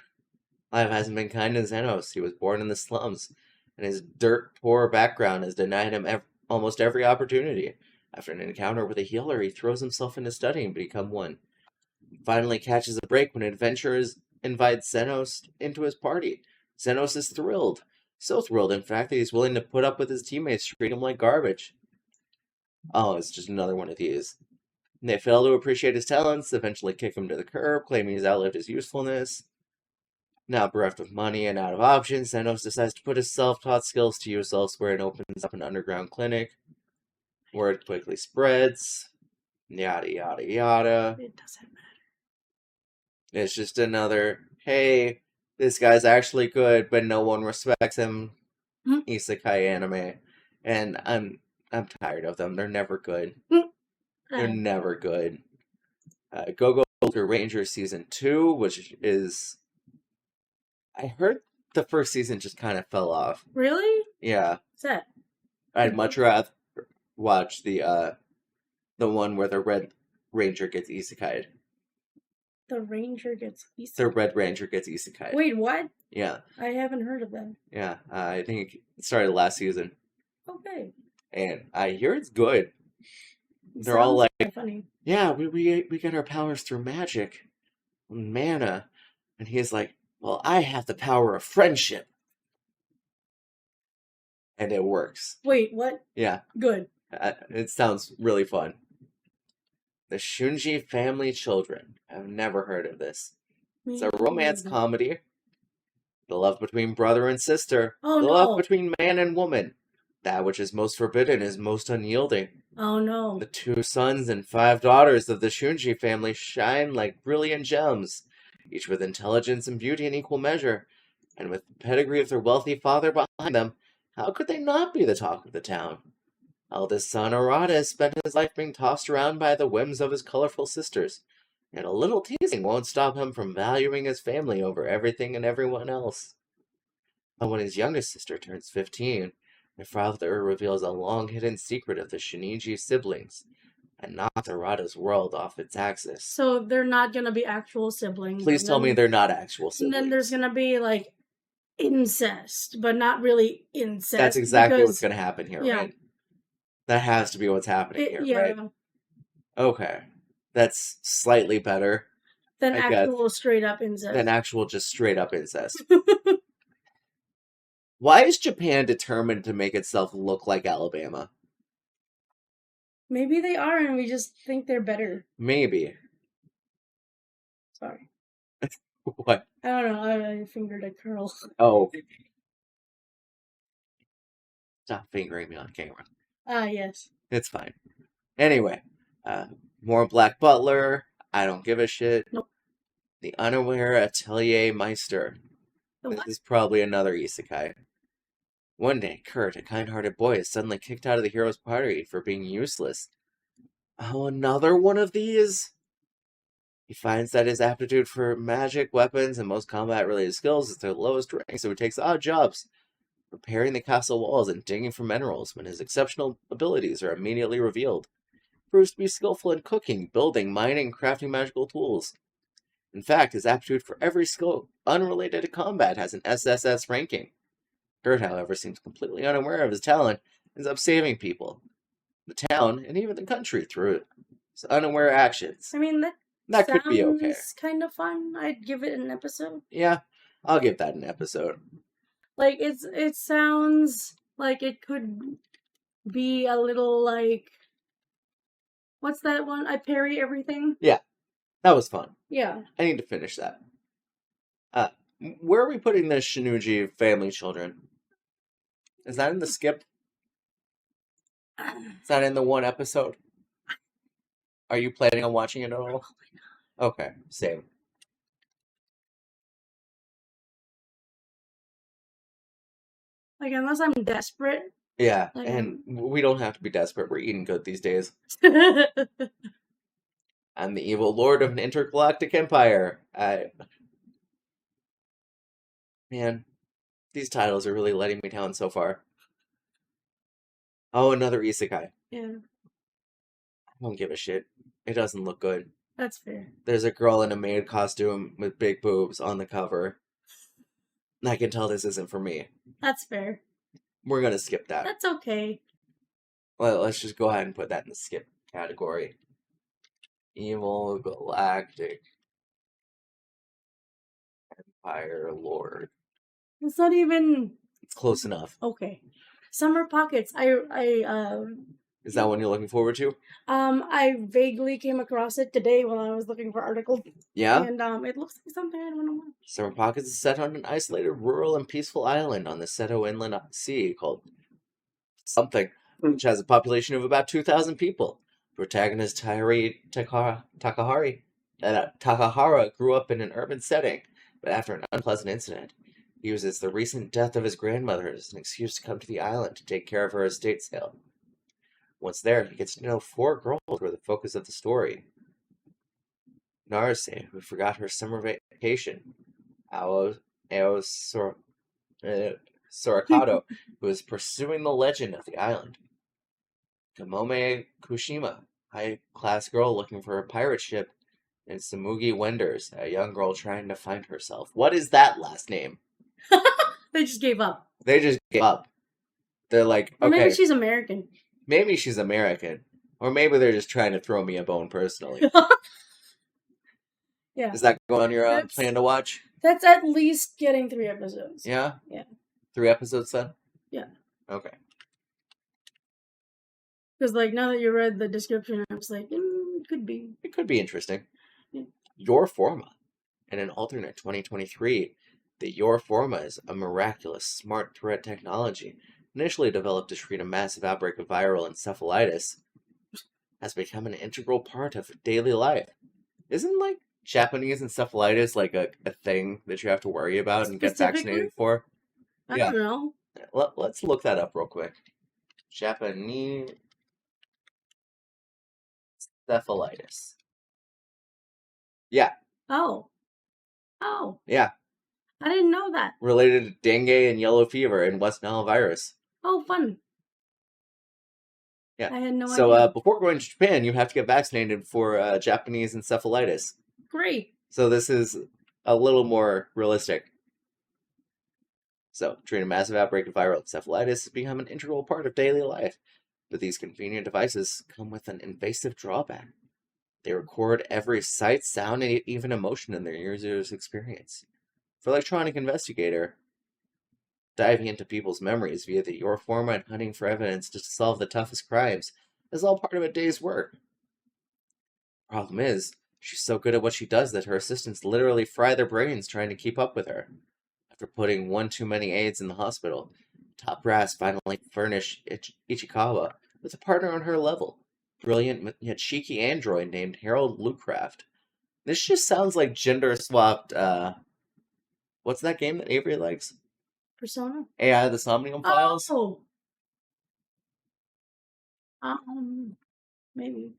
Life hasn't been kind to Xenos. He was born in the slums, and his dirt-poor background has denied him almost every opportunity. After an encounter with a healer, he throws himself into studying to become one. He finally catches a break when adventurers invite Xenos into his party. Xenos is thrilled. So thrilled, in fact, that he's willing to put up with his teammates treat him like garbage. Oh, it's just another one of these. They fail to appreciate his talents, eventually kick him to the curb, claiming he's outlived his usefulness. Now bereft of money and out of options, Xenos decides to put his self-taught skills to use elsewhere and opens up an underground clinic. Word quickly spreads. Yada, yada, yada. It doesn't matter. It's just another, hey, this guy's actually good, but no one respects him. Isekai anime. And I'm tired of them. They're never good. They're never good. Go Ultra Ranger Season 2, which is... I heard the first season just kind of fell off. Really? Yeah. What's that? I'd much rather watch the one where the Red Ranger gets isekai'd. The Ranger gets isekai'd? The Red Ranger gets isekai'd. Wait, what? Yeah. I haven't heard of that. Yeah, I think it started last season. Okay. And I hear it's good. They're Sounds all like, funny. Yeah, we get our powers through magic, mana. And he's like, well, I have the power of friendship. And it works. Wait, what? Yeah. Good. It sounds really fun. The Shunji Family Children. I've never heard of this. It's a romance comedy. The love between brother and sister. Oh, the no. love between man and woman. That which is most forbidden is most unyielding. Oh, no. The 2 sons and 5 daughters of the Shunji family shine like brilliant gems, each with intelligence and beauty in equal measure. And with the pedigree of their wealthy father behind them, how could they not be the talk of the town? Eldest son Arata has spent his life being tossed around by the whims of his colorful sisters, and a little teasing won't stop him from valuing his family over everything and everyone else. But when his youngest sister turns 15, their father reveals a long-hidden secret of the Shiniji siblings, and knocks Arata's world off its axis. So they're not gonna be actual siblings. Please tell me they're not actual siblings. And then there's gonna be, like, incest, but not really incest. That's exactly what's gonna happen here, yeah. right? That has to be what's happening here, right? Okay. That's slightly better. Than actual straight-up incest. Than actual just straight-up incest. Why is Japan determined to make itself look like Alabama? Maybe they are, and we just think they're better. Maybe. Sorry. What? I don't know. I fingered a curl. Oh. Stop fingering me on camera. Ah, yes. It's fine. Anyway, more Black Butler. I don't give a shit. Nope. The Unaware Atelier Meister. The This what? is probably another isekai. One day, Kurt, a kind-hearted boy, is suddenly kicked out of the hero's party for being useless. Oh, another one of these? He finds that his aptitude for magic, weapons, and most combat-related skills is their lowest rank, so he takes odd jobs, repairing the castle walls and digging for minerals when his exceptional abilities are immediately revealed. He proves to be skillful in cooking, building, mining, and crafting magical tools. In fact, his aptitude for every skill unrelated to combat has an SSS ranking. Kurt, however, seems completely unaware of his talent and ends up saving people, the town, and even the country through his unaware actions. I mean, That could be okay. sounds kind of fun. I'd give it an episode. Yeah, I'll give that an episode. Like, it sounds like it could be a little like, what's that one? I Parry Everything? Yeah, that was fun. Yeah. I need to finish that. Where are we putting the Shinuji family children? Is that in the skip? Is that in the one episode? Are you planning on watching it at all? Okay, same. Like, unless I'm desperate. Yeah, Like, and we don't have to be desperate. We're eating good these days. I'm the evil lord of an intergalactic empire. Man, these titles are really letting me down so far. Oh, another isekai. Yeah, I don't give a shit. It doesn't look good. that's fair. There's a girl in a maid costume with big boobs on the cover. I can tell this isn't for me. That's fair. We're gonna skip that. That's okay. Let's just go ahead and put that in the skip category. Evil Galactic Empire Lord. It's not even It's close enough. okay. Summer Pockets. Is that one you're looking forward to? I vaguely came across it today when I was looking for articles. Yeah? And it looks like something I don't know. Summer Pockets is set on an isolated, rural, and peaceful island on the Seto Inland Sea called something, which has a population of about 2,000 people. Protagonist Takahara grew up in an urban setting, but after an unpleasant incident, he uses the recent death of his grandmother as an excuse to come to the island to take care of her estate sale. Once there, he gets to know 4 girls who are the focus of the story. Naruse, who forgot her summer vacation. Sorakato, who is pursuing the legend of the island. Kamome Kushima, high-class girl looking for a pirate ship. And Samugi Wenders, a young girl trying to find herself. What is that last name? They just gave up. They just gave up. They're like, Or okay, maybe she's American. maybe she's American. Or maybe they're just trying to throw me a bone personally. Yeah. Is that going on your That's- plan to watch? That's at least getting 3 episodes. Yeah? Yeah. 3 episodes then? Yeah. Okay. Because, like, now that you read the description, I was like, it could be. It could be interesting. Yeah. Your Forma. In an alternate 2023, the Your Forma is a miraculous smart thread technology initially developed to treat a massive outbreak of viral encephalitis has become an integral part of daily life. Isn't, like, Japanese encephalitis like a thing that you have to worry about and get vaccinated for? I Yeah. don't know. Let's look that up real quick. Japanese encephalitis. Yeah. Oh. Yeah. I didn't know that. Related to dengue and yellow fever and West Nile virus. Oh, fun. Yeah. I had no So idea. before going to Japan, you have to get vaccinated for Japanese encephalitis. Great. So this is a little more realistic. So, treating a massive outbreak of viral encephalitis has become an integral part of daily life. But these convenient devices come with an invasive drawback. They record every sight, sound, and even emotion in their user's experience. For electronic investigator, diving into people's memories via the Your Forma and hunting for evidence to solve the toughest crimes is all part of a day's work. Problem is, she's so good at what she does that her assistants literally fry their brains trying to keep up with her. After putting one too many aides in the hospital, top brass finally furnish Ichikawa with a partner on her level. Brilliant yet cheeky android named Harold Lucraft. This just sounds like gender swapped, what's that game that Avery likes? Persona? AI the Somnium Files? Oh! Maybe.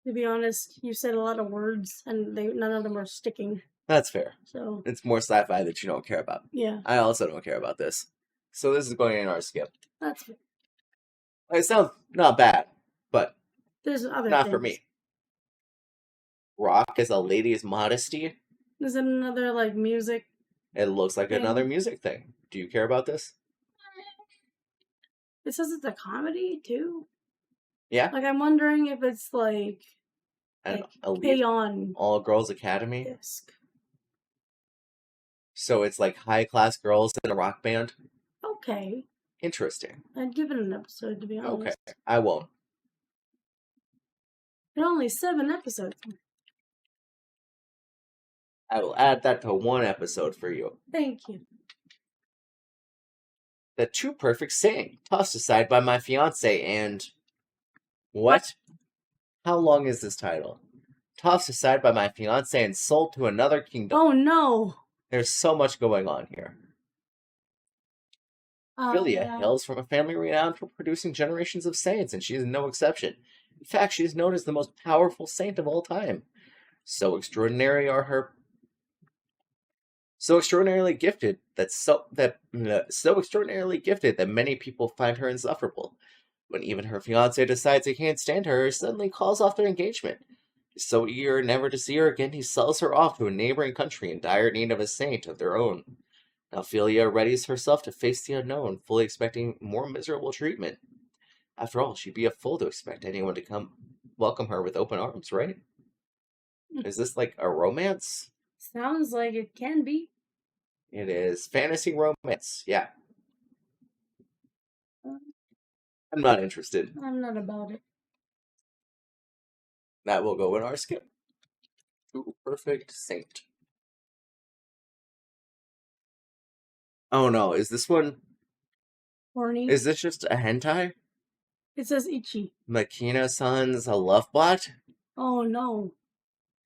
To be honest, you said a lot of words, and none of them are sticking. That's fair. So It's more sci-fi that you don't care about. yeah, I also don't care about this. So this is going in our skip. that's fair. It sounds not bad, but There's other not things. for me. Rock is a lady's modesty. Is it another like music? It looks like thing? another music thing. Do you care about this? It says it's a comedy too. Yeah. Like I'm wondering if it's like An like elite on all-girls academy. disc. So it's like high-class girls in a rock band. Okay. Interesting. I'd give it an episode, to be honest. Okay, I won't. There are only 7 episodes. I will add that to one episode for you. Thank you. The Too Perfect Saying, tossed aside by my fiance and... What? How long is this title? Tossed aside by my fiance and sold to another kingdom. Oh no! There's so much going on here. Philia hails from a family renowned for producing generations of saints, and she is no exception. In fact, she is known as the most powerful saint of all time. So extraordinarily gifted that many people find her insufferable. When even her fiancé decides he can't stand her, he suddenly calls off their engagement. He's so eager never to see her again, he sells her off to a neighboring country in dire need of a saint of their own. Now Philia readies herself to face the unknown, fully expecting more miserable treatment. After all, she'd be a fool to expect anyone to come welcome her with open arms, right? Is this like a romance? Sounds like it can be. It is fantasy romance, yeah. I'm not interested. I'm not about it. That will go in our skip. Ooh, Perfect Saint. Oh no, is this one... Horny. Is this just a hentai? It says Ichi. Makina-san's a love bot? Oh no.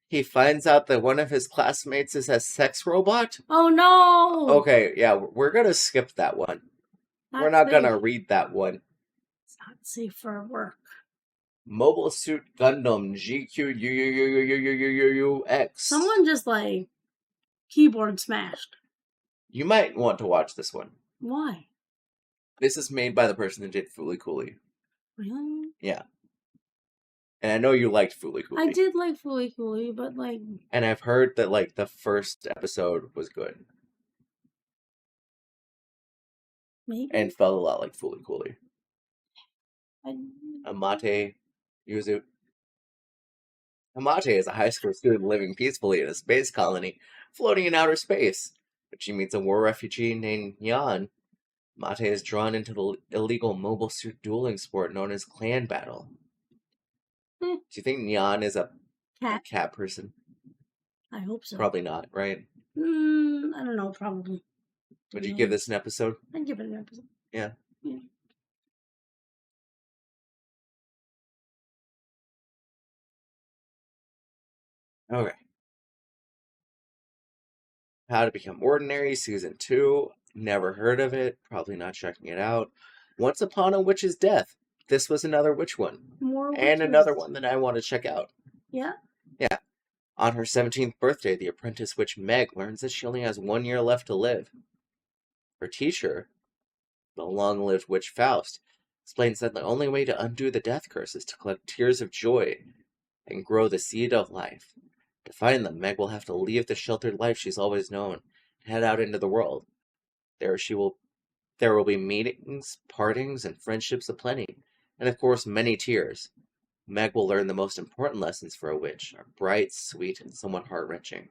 He finds out that one of his classmates is a sex robot? Oh no! Okay, yeah, we're gonna skip that one. We're not gonna read that one. It's not safe for work. Mobile Suit Gundam GQUUUUUUUX. Someone just like keyboard smashed. You might want to watch this one. Why? This is made by the person who did Fooly Cooly. Really? Yeah. And I know you liked Fooly Cooly. I did like Fooly Cooly, but like... And I've heard that like the first episode was good. Maybe? And felt a lot like Fooly Cooly. Amate Yuzu. Amate is a high school student living peacefully in a space colony, floating in outer space. But she meets a war refugee named Yan. Mate is drawn into the illegal mobile suit dueling sport known as clan battle. Do you think Nyan is a cat person? I hope so. Probably not, right? I don't know, probably. Would you give this an episode? I'd give it an episode. Yeah. Yeah. Okay. How to Become Ordinary, Season 2. Never heard of it. Probably not checking it out. Once Upon a Witch's Death. This was another witch one. And another one that I want to check out. Yeah? Yeah. On her 17th birthday, the apprentice witch Meg learns that she only has 1 year left to live. Her teacher, the long-lived witch Faust, explains that the only way to undo the death curse is to collect tears of joy and grow the seed of life. To find them, Meg will have to leave the sheltered life she's always known and head out into the world. There will be meetings, partings, and friendships aplenty, and of course many tears. Meg will learn the most important lessons for a witch are bright, sweet, and somewhat heart-wrenching.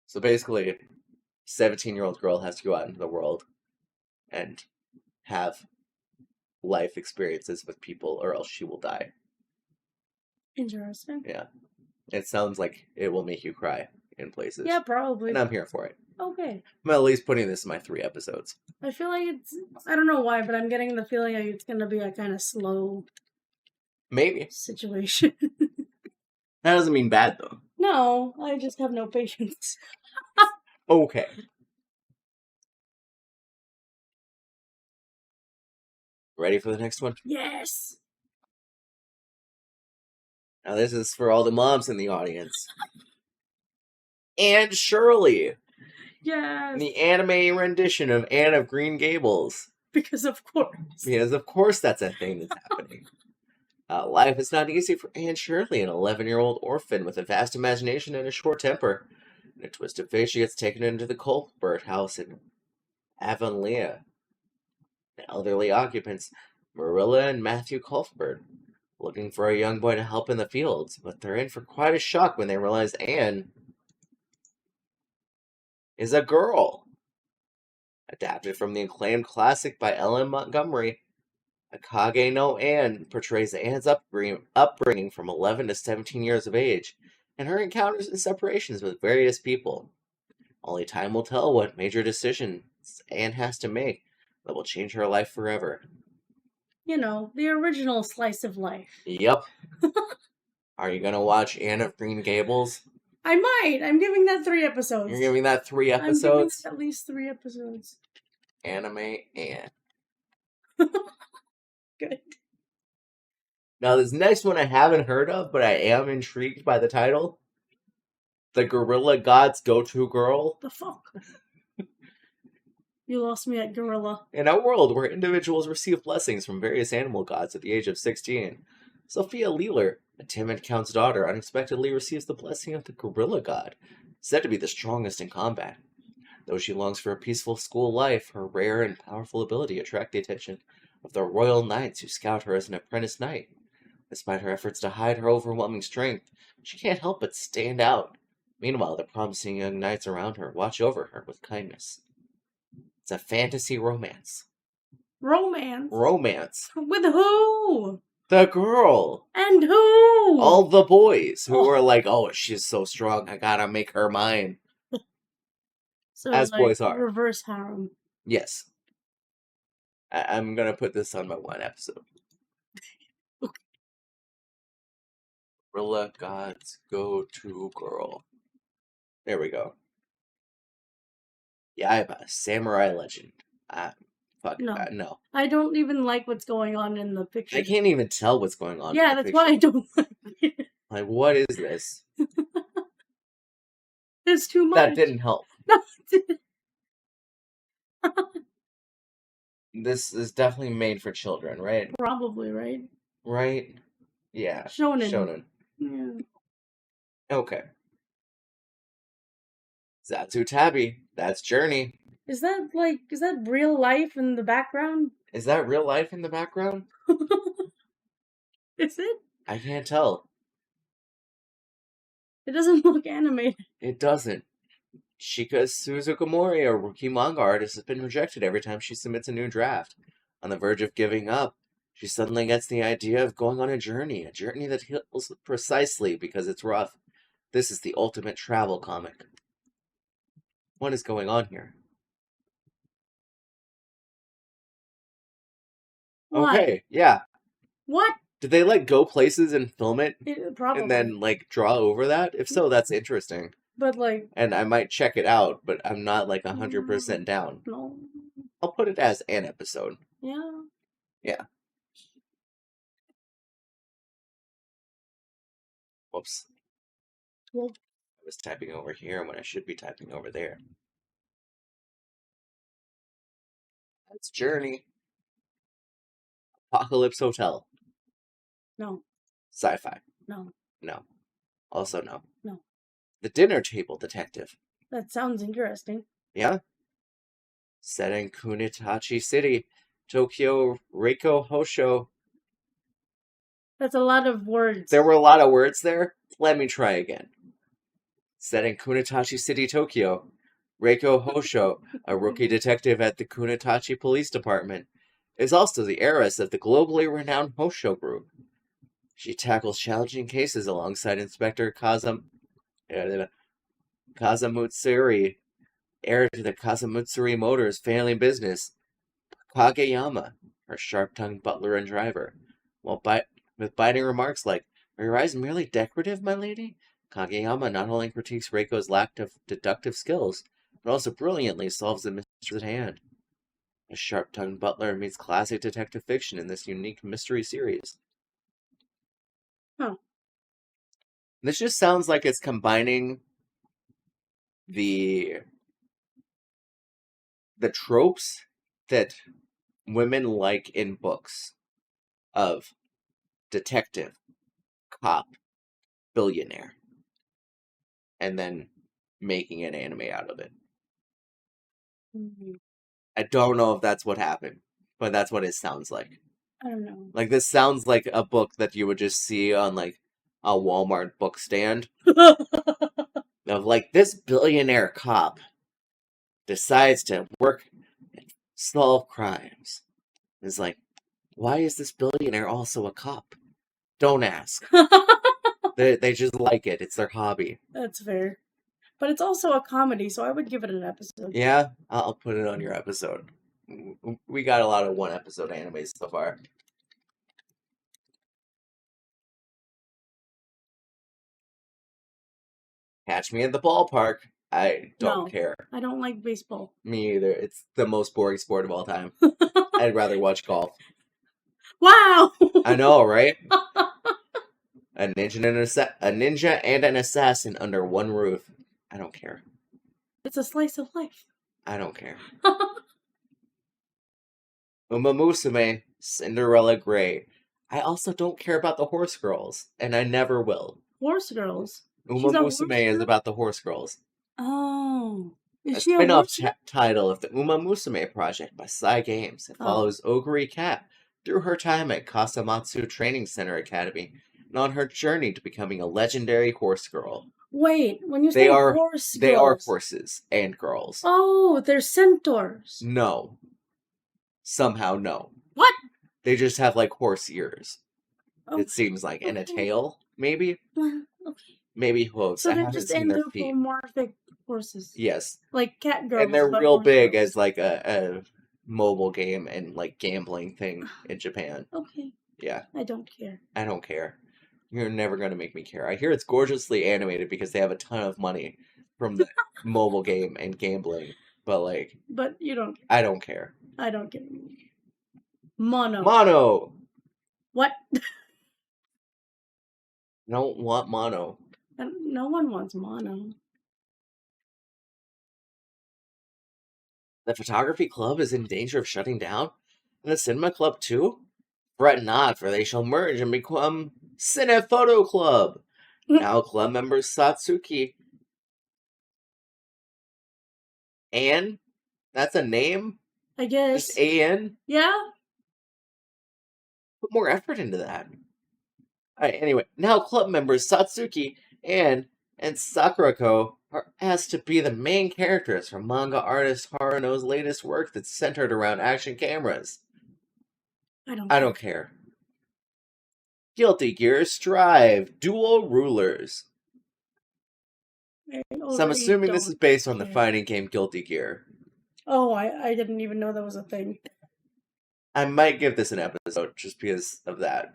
So basically, a 17-year-old girl has to go out into the world and have life experiences with people, or else she will die. Interesting. Yeah. It sounds like it will make you cry in places. Yeah, probably. And I'm here for it. Okay. I'm at least putting this in my 3 episodes. I feel like I don't know why, but I'm getting the feeling like it's gonna be a kind of slow Maybe. situation. That doesn't mean bad, though. No, I just have no patience. Okay. Ready for the next one? Yes. Now this is for all the moms in the audience. And Shirley. Yes. The anime rendition of Anne of Green Gables. Because of course. Because of course that's a thing that's happening. Life is not easy for Anne Shirley, an 11-year-old orphan with a vast imagination and a short temper. In a twist of fate, she gets taken into the Colbert house in Avonlea. The elderly occupants, Marilla and Matthew Cuthbert, looking for a young boy to help in the fields, but they're in for quite a shock when they realize Anne is a girl. Adapted from the acclaimed classic by Ellen Montgomery, Akage no Anne portrays Anne's upbringing from 11 to 17 years of age, and her encounters and separations with various people. Only time will tell what major decisions Anne has to make that will change her life forever. You know, the original slice of life. Yep. Are you going to watch Anne of Green Gables? I might. I'm giving that 3 episodes. You're giving that 3 episodes? I'm giving it at least 3 episodes. Anime Anne. Good. Now, this next one I haven't heard of, but I am intrigued by the title. The Gorilla God's Go-To Girl. The fuck? You lost me at Gorilla. In a world where individuals receive blessings from various animal gods at the age of 16, Sophia Leeler, a timid count's daughter, unexpectedly receives the blessing of the Gorilla God, said to be the strongest in combat. Though she longs for a peaceful school life, her rare and powerful ability attracts the attention of the royal knights who scout her as an apprentice knight. Despite her efforts to hide her overwhelming strength, she can't help but stand out. Meanwhile, the promising young knights around her watch over her with kindness. It's a fantasy romance. Romance? Romance. With who? The girl. And who? All the boys who were like, oh, she's so strong, I gotta make her mine. So as like boys are. Reverse harem. Yes. I'm gonna put this on my 1 episode. Okay. Gorilla God's Go-To Girl. There we go. Yeah, I'm a samurai legend. No. I don't even like what's going on in the picture. I can't even tell what's going on. Yeah, that's why I don't like it. Like, what is this? It's too much. That didn't help. No, it didn't. This is definitely made for children, right? Probably, right? Right? Yeah. Shonen. Yeah. Okay. Zatsu Tabi. That's Journey. Is that real life in the background? Is that real life in the background? Is it? I can't tell. It doesn't look animated. It doesn't. Shika Suzukamori, a rookie manga artist, has been rejected every time she submits a new draft. On the verge of giving up, she suddenly gets the idea of going on a journey that heals precisely because it's rough. This is the ultimate travel comic. What is going on here? What? Okay, yeah. What? Did they go places and film it Probably. and then draw over that? If so, that's interesting. But and I might check it out, but I'm not 100% down. No. I'll put it as an episode. Yeah. Yeah. Whoops. Well, I was typing over here when I should be typing over there. That's Journey. Apocalypse Hotel. No. Sci-fi. No. No. Also no. No. The Dinner Table Detective. That sounds interesting. Yeah? Set in Kunitachi City, Tokyo, Reiko Hosho. That's a lot of words. There were a lot of words there. Let me try again. Set in Kunitachi City, Tokyo, Reiko Hosho, a rookie detective at the Kunitachi Police Department, is also the heiress of the globally renowned Hosho Group. She tackles challenging cases alongside Inspector Kazamutsuri, heir to the Kazamutsuri Motors family business, Kageyama, her sharp-tongued butler and driver. With biting remarks like, "Are your eyes merely decorative, my lady?" Kageyama not only critiques Reiko's lack of deductive skills, but also brilliantly solves the mystery at hand. A sharp-tongued butler meets classic detective fiction in this unique mystery series. Huh. This just sounds like it's combining the tropes that women like in books of detective, cop, billionaire, and then making an anime out of it. Mhm. I don't know if that's what happened, but that's what it sounds like. I don't know. Like, this sounds like a book that you would just see on, like, a Walmart book stand of, like, this billionaire cop decides to work and solve crimes. It's like, why is this billionaire also a cop? Don't ask. They just like it. It's their hobby. That's fair. But it's also a comedy, so I would give it an episode. Yeah, I'll put it on your episode. We got a lot of one episode animes so far. Catch me at the ballpark. I don't No. care. I don't like baseball. Me either. It's the most boring sport of all time. I'd rather watch golf. Wow! I know, right? A ninja and an assassin under one roof. I don't care. It's a slice of life. I don't care. Uma Musume, Cinderella Grey. I also don't care about the horse girls, and I never will. Horse girls. Uma She's a horse Musume is girl? about the horse girls. Oh. Is A she a spin-off horse girl? title of the Uma Musume project by Sai Games. It follows Oguri Cat through her time at Kasamatsu Training Center Academy and on her journey to becoming a legendary horse girl. Wait, when you They say are horse they are girls. horses and girls. Oh, they're centaurs. No. Somehow no. What? They just have like horse ears. Oh, It seems like, and a okay. tail, maybe? well, okay. Maybe hooves. So I they're haven't just seen their feet. anthropomorphic horses. Yes. Like cat girls. And they're but real horse big girls. as like a mobile game and like gambling thing in Japan. Okay. Yeah. I don't care. I don't care. You're never going to make me care. I hear it's gorgeously animated because they have a ton of money from the mobile game and gambling. But like, But you don't care. I don't care. I don't care. Mono. Mono! What? I don't want mono. No one wants mono. The photography club is in danger of shutting down? And the cinema club too? Fret not, for they shall merge and become Cine Photo Club. Now club members Satsuki. Anne? That's a name? I guess. Just A-N? Yeah? Put more effort into that. Alright, anyway, now club members Satsuki, Anne, and Sakurako are asked to be the main characters from manga artist Haruno's latest work that's centered around action cameras. I don't care. Guilty Gear Strive, Dual Rulers. So I'm assuming this is based on the fighting game Guilty Gear. Oh, I didn't even know that was a thing. I might give this an episode just because of that.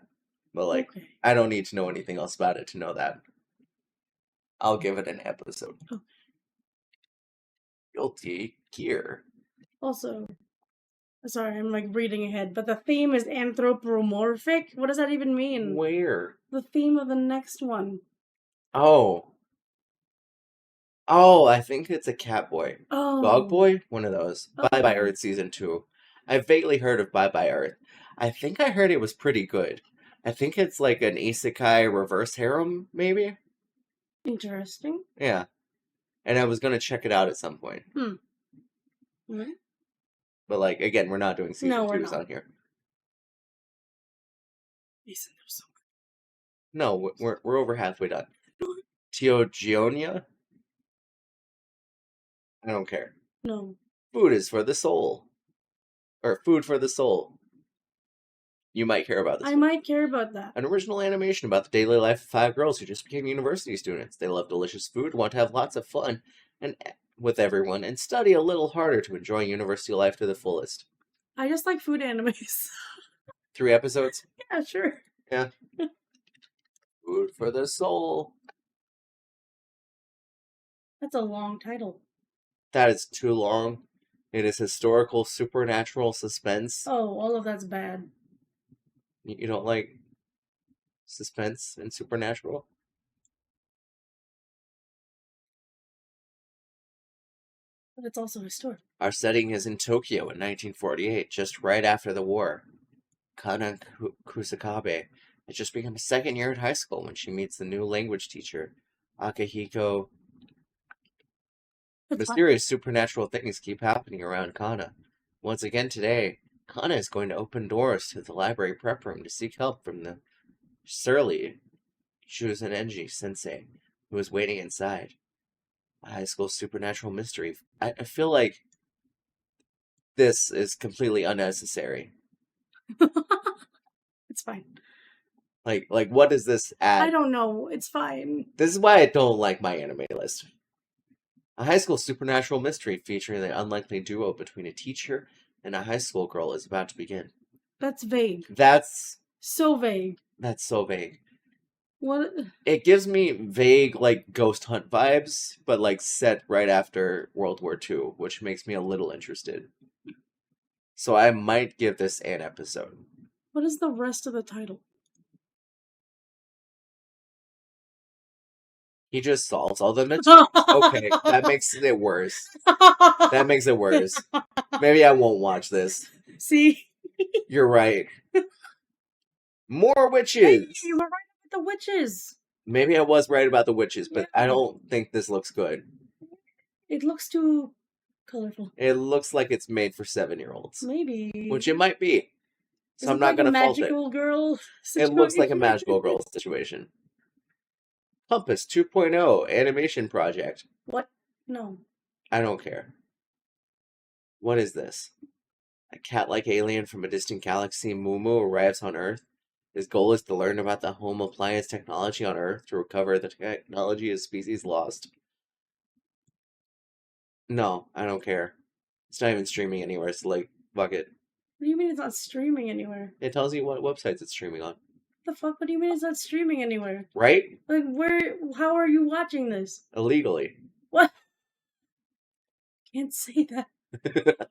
But like, Okay. I don't need to know anything else about it to know that. I'll give it an episode. Okay. Guilty Gear. Also, sorry, I'm like reading ahead, but the theme is anthropomorphic. What does that even mean? Where? The theme of the next one. Oh, I think it's a Catboy. Oh. Dog Boy? One of those. Okay. Bye Bye Earth Season 2. I've vaguely heard of Bye Bye Earth. I think I heard it was pretty good. I think it's like an isekai reverse harem, maybe? Interesting. Yeah. And I was going to check it out at some point. Mm-hmm. But like, again, we're not doing season 2s on here. Mason, there's so No, we're over halfway done. Teogionia? I don't care. No. Food is for the soul. Or food for the soul. You might care about this I one. might care about that. An original animation about the daily life of 5 girls who just became university students. They love delicious food, want to have lots of fun and with everyone, and study a little harder to enjoy university life to the fullest. I just like food animes. 3 episodes? Yeah, sure. Yeah. Food for the soul. That's a long title. That is too long. It is historical supernatural suspense. Oh, all of that's bad. You don't like suspense and supernatural? But it's also historic. Our setting is in Tokyo in 1948, just right after the war. Kana Kusakabe has just become a second year at high school when she meets the new language teacher, Akihiko. It's Mysterious supernatural things keep happening around Kana. Once again today, Kana is going to open doors to the library prep room to seek help from the surly Shuzanenji sensei, who is waiting inside. A high school supernatural mystery. I feel like this is completely unnecessary. It's fine. Like what does this add? I don't know. It's fine. This is why I don't like my anime list. A high school supernatural mystery featuring the unlikely duo between a teacher and a high school girl is about to begin. That's vague. That's So vague. so vague. What? It gives me vague, like, ghost hunt vibes, but, like, set right after World War II, which makes me a little interested. So I might give this an episode. What is the rest of the title? He just solves all the mysteries. Okay, that makes it worse. That makes it worse. Maybe I won't watch this. See? You're right. More Hey, witches! you were right about the witches. Maybe I was right about the witches, but Yeah. I don't think this looks good. It looks too colorful. It looks like it's made for 7-year-olds. Maybe. Which it might be. So Is I'm it not like going a to fault it. magical girl It looks like a situation? magical girl situation. Compass 2.0 animation project. What? No. I don't care. What is this? A cat-like alien from a distant galaxy, Mumu, arrives on Earth. His goal is to learn about the home appliance technology on Earth to recover the technology his species lost. No, I don't care. It's not even streaming anywhere, so, like, fuck it. What do you mean it's not streaming anywhere? It tells you what websites it's streaming on. The fuck? What do you mean it's not streaming anywhere? Right? Like, where? How are you watching this? Illegally. What? Can't say that.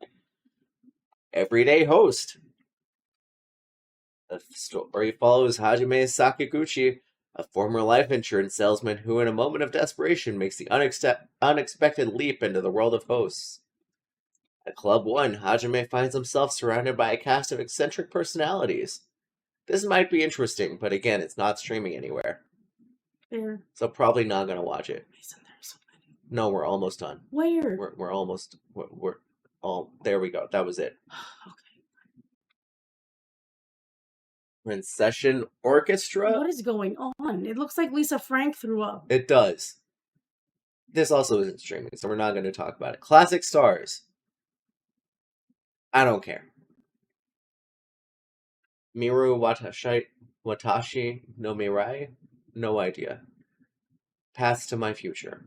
Everyday host. The story follows Hajime Sakaguchi, a former life insurance salesman who, in a moment of desperation, makes the unexpected leap into the world of hosts. At Club 1, Hajime finds himself surrounded by a cast of eccentric personalities. This might be interesting, but again, it's not streaming anywhere. There. So probably not going to watch it. Mason, there's so many. No, we're almost done. Where? We're almost... We're all... There we go. That was it. Okay. We're in Session Orchestra. What is going on? It looks like Lisa Frank threw up. It does. This also isn't streaming, so we're not going to talk about it. Classic Stars. I don't care. Miru Watashi no Mirai? No idea. Paths to My Future.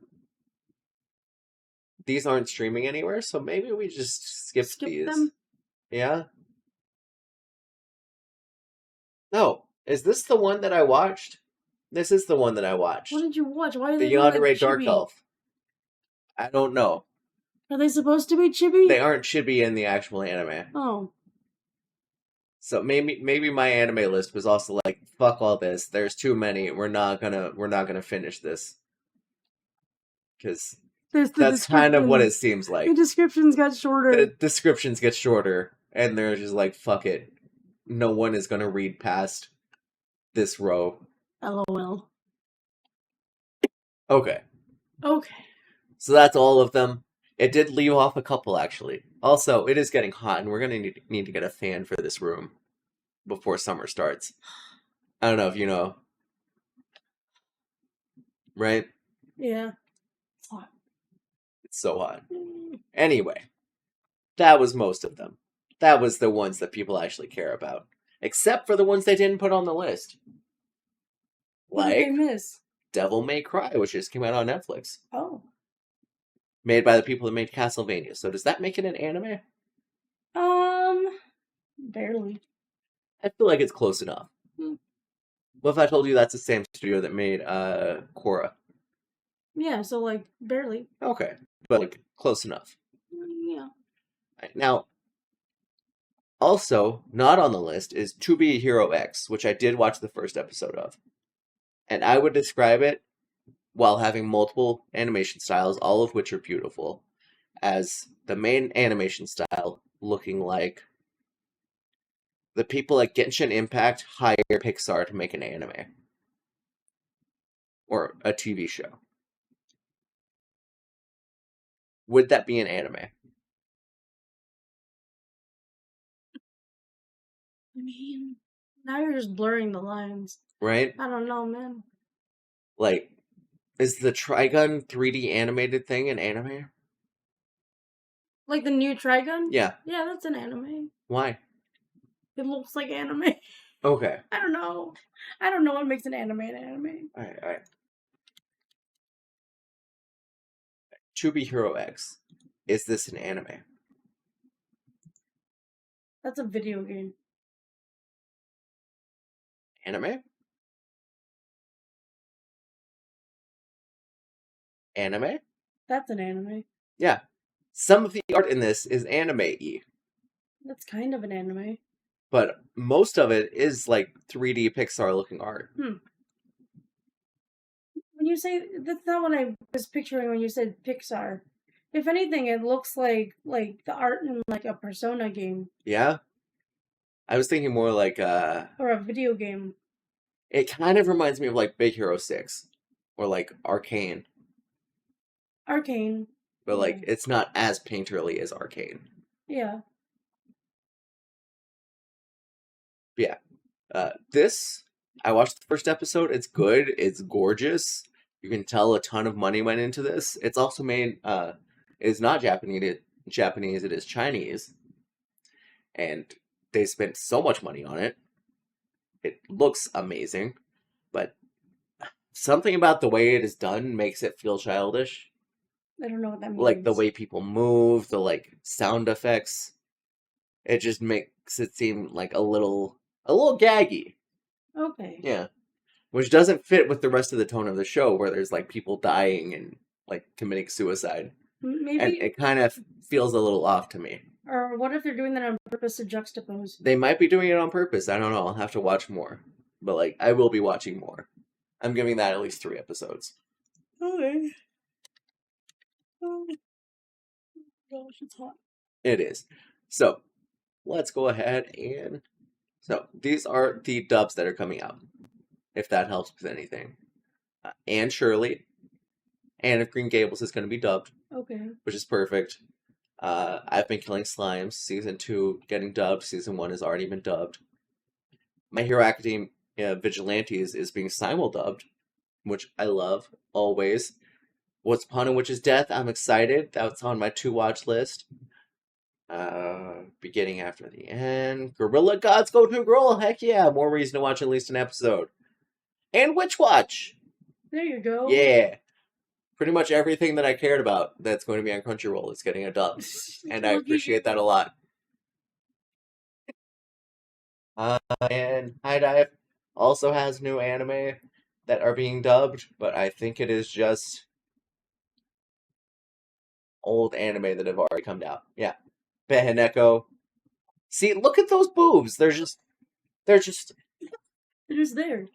These aren't streaming anywhere, so maybe we just skip these. Them? Yeah? No. Is this the one that I watched? This is the one that I watched. What did you watch? Why are The they doing Yandere like Dark chibi? Elf. I don't know. Are they supposed to be chibi? They aren't chibi in the actual anime. Oh. So maybe my anime list was also like, fuck all this. There's too many. We're not gonna finish this. Because that's kind of what it seems like. The descriptions got shorter. The descriptions get shorter, and they're just like, fuck it. No one is gonna read past this row. LOL. Okay. Okay. So that's all of them. It did leave off a couple, actually. Also, it is getting hot, and we're going to need to get a fan for this room before summer starts. I don't know if you know. Right? Yeah. It's hot. It's so hot. Anyway, that was most of them. That was the ones that people actually care about. except for the ones they didn't put on the list. What did they miss? Devil May Cry, which just came out on Netflix. Oh. Made by the people that made Castlevania. So does that make it an anime? Barely. I feel like it's close enough. What if I told you that's the same studio that made Korra? Yeah, so like barely. Okay, but like close enough. Yeah. Now, also not on the list is To Be a Hero X, which I did watch the first episode of, and I would describe it, while having multiple animation styles, all of which are beautiful, as the main animation style looking like the people at Genshin Impact hire Pixar to make an anime or a TV show. Would that be an anime? I mean, now you're just blurring the lines. Right? I don't know, man. Like, is the Trigun 3D animated thing an anime? Like the new Trigun? Yeah. Yeah, that's an anime. Why? It looks like anime. Okay. I don't know. I don't know what makes an anime an anime. Alright. To Be Hero X. Is this an anime? That's a video game. Anime? Anime? That's an anime. Yeah. Some of the art in this is anime-y. That's kind of an anime. But most of it is like 3D Pixar looking art. When you say, that's not what I was picturing when you said Pixar. If anything, it looks like the art in like a Persona game. Yeah? I was thinking more like or a video game. It kind of reminds me of like Big Hero 6 or like Arcane. Arcane. But like it's not as painterly as Arcane. Yeah. Yeah. This, I watched the first episode. It's good. It's gorgeous. You can tell a ton of money went into this. It's also made, it's not Japanese, it is Chinese. And they spent so much money on it. It looks amazing. But something about the way it is done makes it feel childish. I don't know what that means. Like the way people move, the like sound effects. It just makes it seem like a little gaggy. Okay. Yeah. Which doesn't fit with the rest of the tone of the show where there's like people dying and like committing suicide. Maybe. And it kind of feels a little off to me. Or what if they're doing that on purpose to juxtapose? They might be doing it on purpose. I don't know. I'll have to watch more. But like I will be watching more. I'm giving that at least 3 episodes. Okay. Oh gosh, it's hot. It is. So let's go ahead and so these are the dubs that are coming out. If that helps with anything. Anne Shirley. Anne of Green Gables is going to be dubbed. Okay. Which is perfect. I've Been Killing Slimes. Season 2 getting dubbed. Season 1 has already been dubbed. My Hero Academia Vigilantes is being simul-dubbed, which I love, always. What's Upon a Witch's Death? I'm excited. That's on my to-watch list. Beginning After the End. Gorilla Gods Go to Girl! Heck yeah! More reason to watch at least an episode. And Witch Watch! There you go. Yeah. Pretty much everything that I cared about that's going to be on Crunchyroll is getting a dub. And I appreciate that a lot. And High Dive also has new anime that are being dubbed, but I think it is just old anime that have already come out. Yeah. Beheneko. See, look at those boobs. They're just They're just there.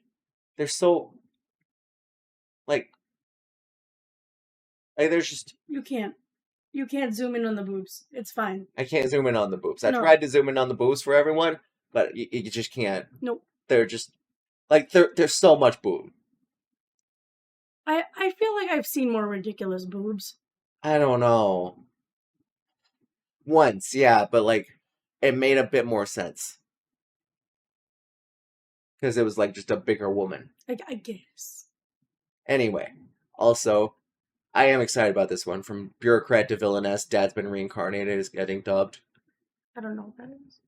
They're so like there's just You can't zoom in on the boobs. It's fine. I can't zoom in on the boobs. I No. tried to zoom in on the boobs for everyone, but you just can't. Nope. They're just like there's so much boob. I feel like I've seen more ridiculous boobs. I don't know. Once, yeah, but like it made a bit more sense. Because it was like just a bigger woman. I guess. Anyway, also, I am excited about this one. From Bureaucrat to Villainess, Dad's Been Reincarnated is getting dubbed. I don't know what that is.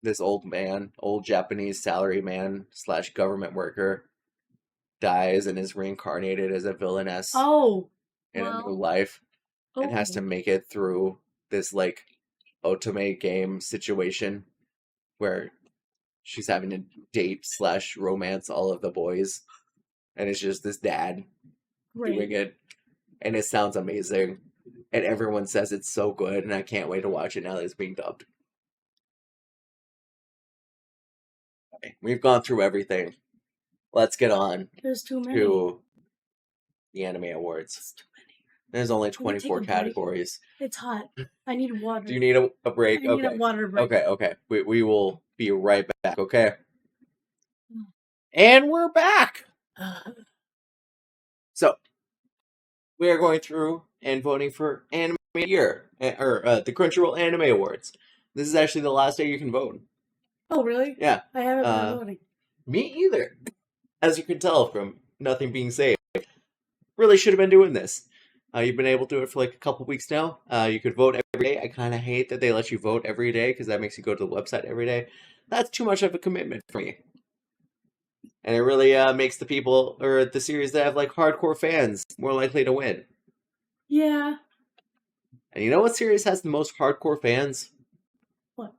this old Japanese salary man / government worker, dies and is reincarnated as a villainess Oh, in a new well, life and has to okay. make it through this like otome game situation where she's having to date / romance all of the boys, and it's just this dad doing Great. it, and it sounds amazing, and everyone says it's so good, and I can't wait to watch it now that it's being dubbed. Okay, we've gone through everything. Let's get on There's too many. to the Anime Awards. It's too many. There's only Can we take 24 a break? categories. It's hot. I need water. Do you need a break? I need a water break. Okay. We will be right back, okay? And we're back! So, we are going through and voting for Anime Year, or the Crunchyroll Anime Awards. This is actually the last day you can vote. Oh, really? Yeah. I haven't been voting. Me either. As you can tell from nothing being saved. Really should have been doing this. You've been able to do it for like a couple weeks now. You could vote every day. I kind of hate that they let you vote every day because that makes you go to the website every day. That's too much of a commitment for me. And it really makes the people, or the series that have like hardcore fans, more likely to win. Yeah. And you know what series has the most hardcore fans? What?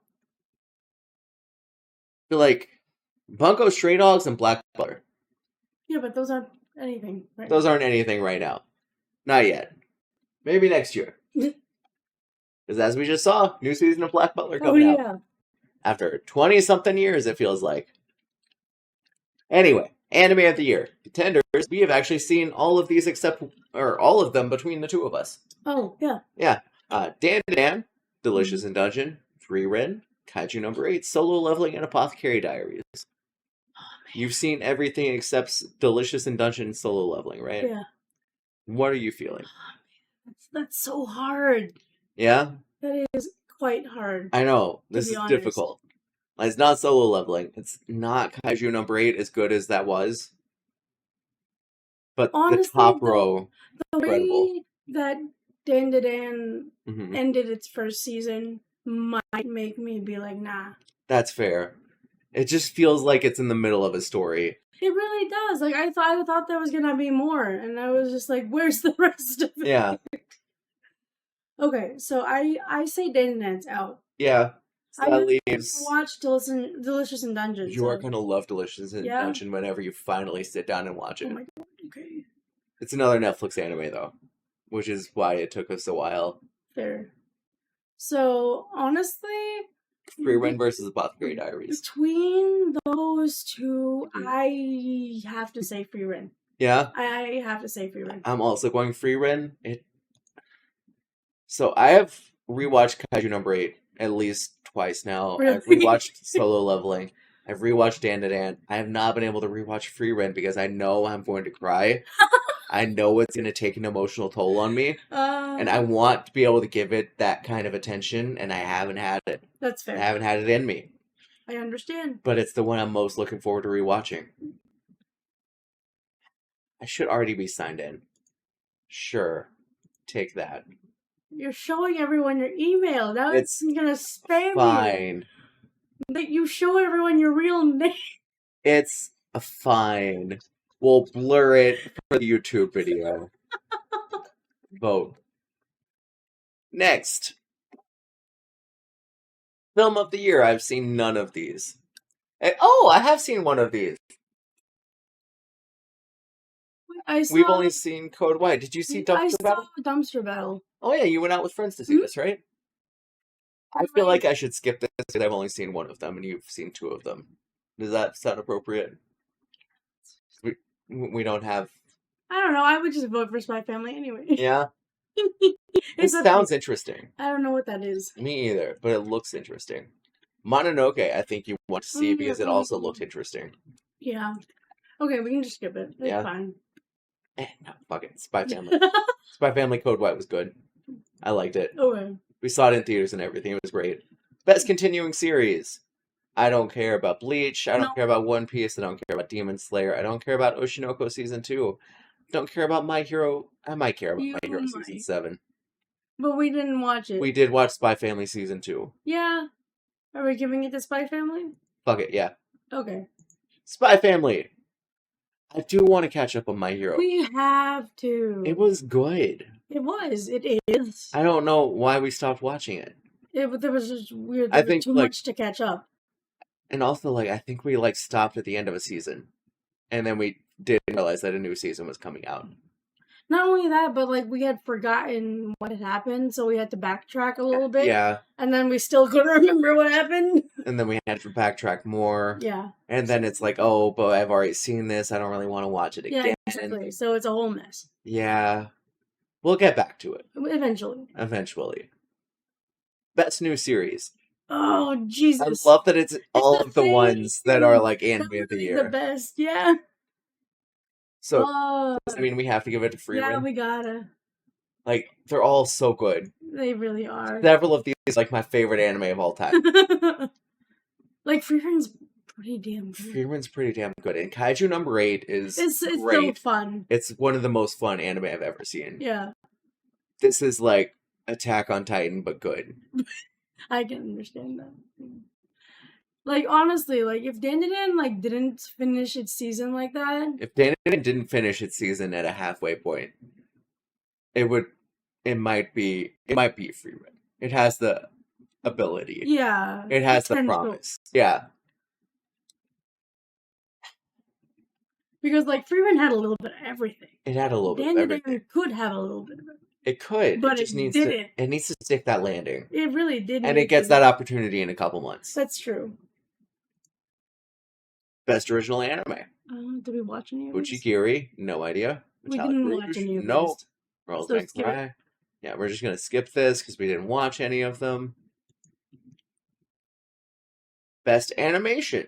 I feel like Bunko Stray Dogs and Black Butler. Yeah, but those aren't anything. Right? Those aren't anything right now. Not yet. Maybe next year. Because as we just saw, new season of Black Butler coming out. After 20-something years, it feels like. Anyway, Anime of the Year. Contenders, we have actually seen all of these all of them between the two of us. Oh, yeah. Yeah. Dan Dan, Delicious in Dungeon, Frieren, Kaiju number 8, Solo Leveling, and Apothecary Diaries. You've seen everything except Delicious in Dungeon and Solo Leveling, right? Yeah. What are you feeling? That's so hard. Yeah? That is quite hard. I know. This is difficult. It's not Solo Leveling. It's not Kaiju number 8 as good as that was. But honestly, the top row, the way that Dan ended its first season might make me be like, nah. That's fair. It just feels like it's in the middle of a story. It really does. Like, I thought there was gonna be more, and I was just like, where's the rest of it? Yeah. Okay, so I say Dan's out. Yeah. So that leaves... watch Delicious in Dungeon. You are gonna love Delicious in Dungeon whenever you finally sit down and watch it. Oh my god, okay. It's another Netflix anime, though, which is why it took us a while. Fair. So, honestly... Frieren versus Apothecary Diaries. Between those two, I have to say Frieren. Yeah? I have to say Frieren. I'm also going Frieren. So, I have rewatched Kaiju number 8 at least twice now. Really? I've rewatched Solo Leveling. I've rewatched Dan to Dan. I have not been able to rewatch Frieren because I know I'm going to cry. I know it's going to take an emotional toll on me. And I want to be able to give it that kind of attention, and I haven't had it. That's fair. I haven't had it in me. I understand. But it's the one I'm most looking forward to rewatching. I should already be signed in. Sure. Take that. You're showing everyone your email. Now it's going to spam fine. That you show everyone your real name. It's fine. We'll blur it for the YouTube video. Vote. Next. Film of the Year. I've seen none of these. I have seen one of these. We've only seen Code White. Did you see Dumpster Battle? I saw Dumpster Battle. Oh yeah, you went out with friends to see this, right? I feel like I should skip this because I've only seen one of them and you've seen two of them. Does that sound appropriate? We don't have... I don't know. I would just vote for Spy Family anyway. Yeah? It sounds interesting. I don't know what that is. Me either, but it looks interesting. Mononoke, I think you want to see because it also looked interesting. Yeah. Okay, we can just skip it. It's fine. No, fuck it. Spy Family. Spy Family Code White was good. I liked it. Okay. We saw it in theaters and everything. It was great. Best continuing series. I don't care about Bleach. I don't care about One Piece. I don't care about Demon Slayer. I don't care about Oshinoko Season 2. I don't care about My Hero. I might care about My Hero Season 7. But we didn't watch it. We did watch Spy Family Season 2. Yeah. Are we giving it to Spy Family? Fuck it, yeah. Okay. Spy Family. I do want to catch up on My Hero. We have to. It was good. It was. It is. I don't know why we stopped watching it. There was just weird. I There was think, too like- much to catch up. And also, like, I think we, like, stopped at the end of a season. And then we didn't realize that a new season was coming out. Not only that, but like we had forgotten what had happened, so we had to backtrack a little bit. Yeah. And then we still couldn't remember what happened. And then we had to backtrack more. Yeah. And then it's like, oh, but I've already seen this. I don't really want to watch it again. Yeah, exactly. So it's a whole mess. Yeah. We'll get back to it. Eventually. Best new series. Oh, Jesus. I love that it's all the of the thing. ones that are like anime of the The year. best, yeah. So, Oh, I mean, we have to give it to Free yeah, Run. we gotta. Like, they're all so good. They really are. Several of these like my favorite anime of all time. Like, Free Run's pretty damn good. Free Run's pretty damn good. And Kaiju number 8 is It's so great. fun. It's one of the most fun anime I've ever seen. Yeah, This is like Attack on Titan, but good. I can understand that. Like, honestly, like, if Dandadan, like, didn't finish its season like that... If Dandadan didn't finish its season at a halfway point, it might be Free Run. It has the ability. Yeah. It has the potential. promise. Yeah. Because, like, Free Run had a little bit of everything. It had a little bit of everything. Dandadan could have a little bit of it. It could. But it just needs didn't. to. It needs to stick that landing. It really didn't. And it gets that opportunity in a couple months. That's true. Best original anime. Did we watch any of these? Uchigiri, no idea. We Metallic didn't Rouge, watch any of no. these. Roll So Tank skip it. Cry. Yeah, we're just gonna skip this because we didn't watch any of them. Best animation.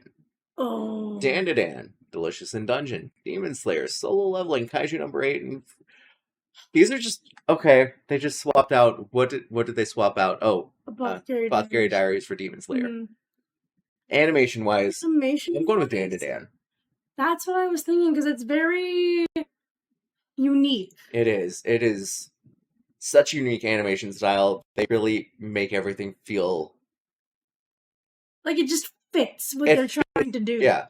Oh. Dandadan, Delicious in Dungeon, Demon Slayer, Solo Leveling, Kaiju number 8, and these are just okay. They just swapped out. What did they swap out? Oh, Apothecary Diaries for Demon Slayer. Mhm. Animation wise, Animation. I'm going with Dandadan. That's what I was thinking because it's very unique. It is. It is such a unique animation style. They really make everything feel Like it just fits what they're trying to do. Yeah.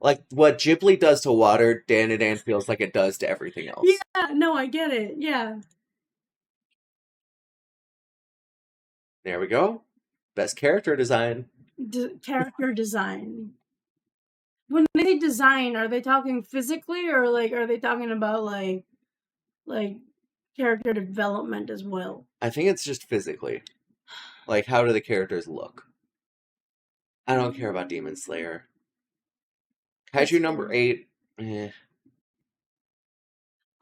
Like what Ghibli does to water, Dandadan feels like it does to everything else. Yeah, no, I get it. Yeah. There we go. Best character design. Character design. When they say design, are they talking physically or like are they talking about like character development as well? I think it's just physically. Like how do the characters look? I don't care about Demon Slayer. Kaiju number 8, eh.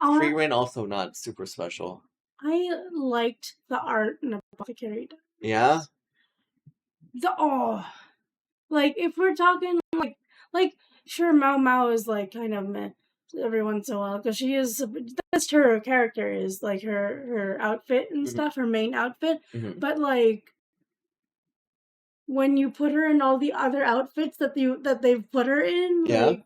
Free Run also not super special. I liked the art in Apothecary Diaries. Yeah? Like if we're talking like sure Mao Mao is like kind of meh every once in a while because she is that's her character is like her outfit and stuff, her main outfit, but like when you put her in all the other outfits that they've put her in, like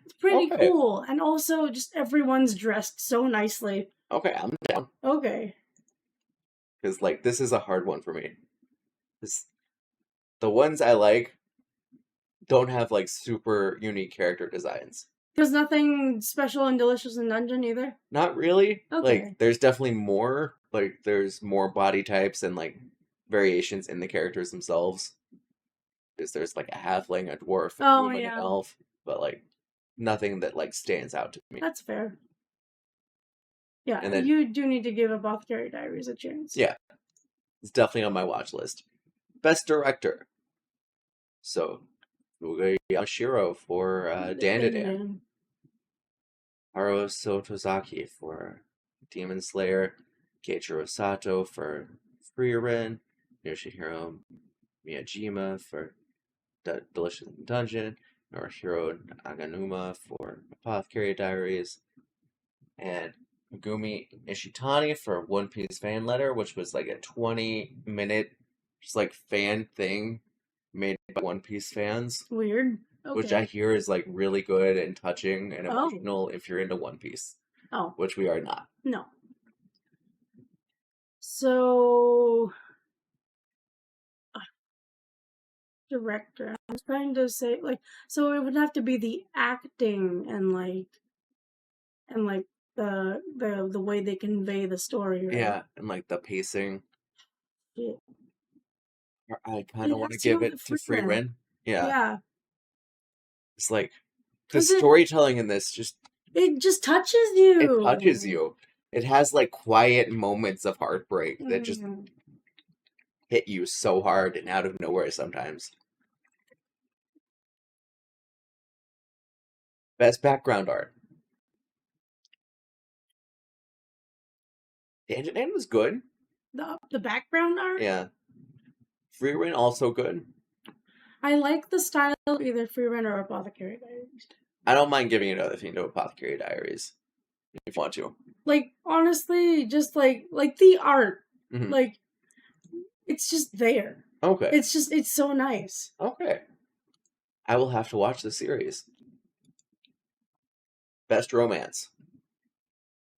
it's pretty cool, and also just everyone's dressed so nicely. Okay, I'm down. Okay, because like this is a hard one for me. The ones I like don't have like super unique character designs. There's nothing special and delicious in Dungeon either. Not really. Okay. Like there's definitely more. Like there's more body types and like variations in the characters themselves. Because there's like a halfling, a dwarf, a human, an elf, but like nothing that like stands out to me. That's fair. Yeah, and then, you do need to give Apothecary Diaries a chance. Yeah, it's definitely on my watch list. Best director. So, Uga Yamashiro for Dandadan. Haruo Sotozaki for Demon Slayer. Keiichiro Sato for Free Run. Yoshihiro Miyajima for Delicious Dungeon. Norihiro Naganuma for Apothecary Diaries. And Megumi Ishitani for One Piece Fan Letter, which was like a 20-minute just like fan thing made by One Piece fans. Weird. Okay. Which I hear is like really good and touching and emotional if you're into One Piece. Oh. Which we are not. No. So director. I was trying to say like, so it would have to be the acting and the way they convey the story, right? Yeah, and like the pacing. Yeah. I kind It of want to has to go give with it the to free Free rent. Ren. Yeah, Yeah, it's like the because storytelling in this it just touches it touches you. you. It has like quiet moments of heartbreak that just Mm. hit you so hard and out of nowhere sometimes. Best background art. Dandadan was good. The background art. Yeah. Free Ren also good. I like the style of either Free Rent or Apothecary Diaries. I don't mind giving another thing to Apothecary Diaries if you want to. Like honestly, just like the art, Mhm. like it's just there. Okay. It's so nice. Okay. I will have to watch the series. Best romance.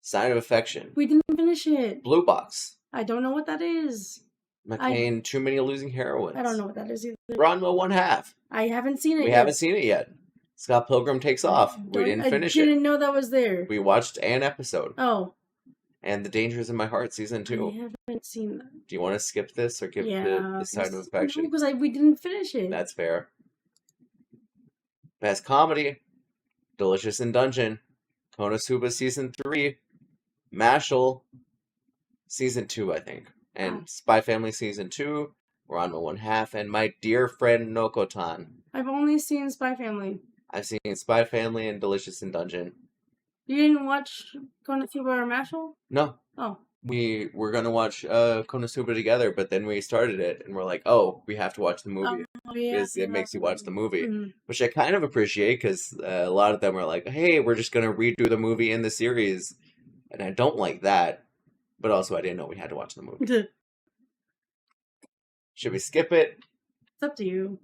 Sign of Affection. We didn't finish it. Blue Box. I don't know what that is. McCain, Too Many Losing Heroines. I don't know what that is either. Ranma One Half. I haven't seen it We yet. haven't seen it yet. Scott Pilgrim Takes Off. We didn't finish I it. didn't know that was there. We watched an episode. Oh. And The Dangers in My Heart season 2. I haven't seen that. Do you want to skip this or give the Sign of Affection? No, because we didn't finish it. That's fair. Best comedy. Delicious in Dungeon. Konosuba season 3. Mashal season 2, I think. And Spy Family season 2. Ranma One Half. And My Dear Friend Nokotan. I've only seen Spy Family. I've seen Spy Family and Delicious in Dungeon. You didn't watch Konosuba or Mashal? No. Oh. We were going to watch Konosuba together, but then we started it, and we're like, oh, we have to watch the movie. Because it makes you watch the movie. Mm-hmm. Which I kind of appreciate, because a lot of them are like, hey, we're just going to redo the movie in the series. And I don't like that. But also, I didn't know we had to watch the movie. Should we skip it? It's up to you.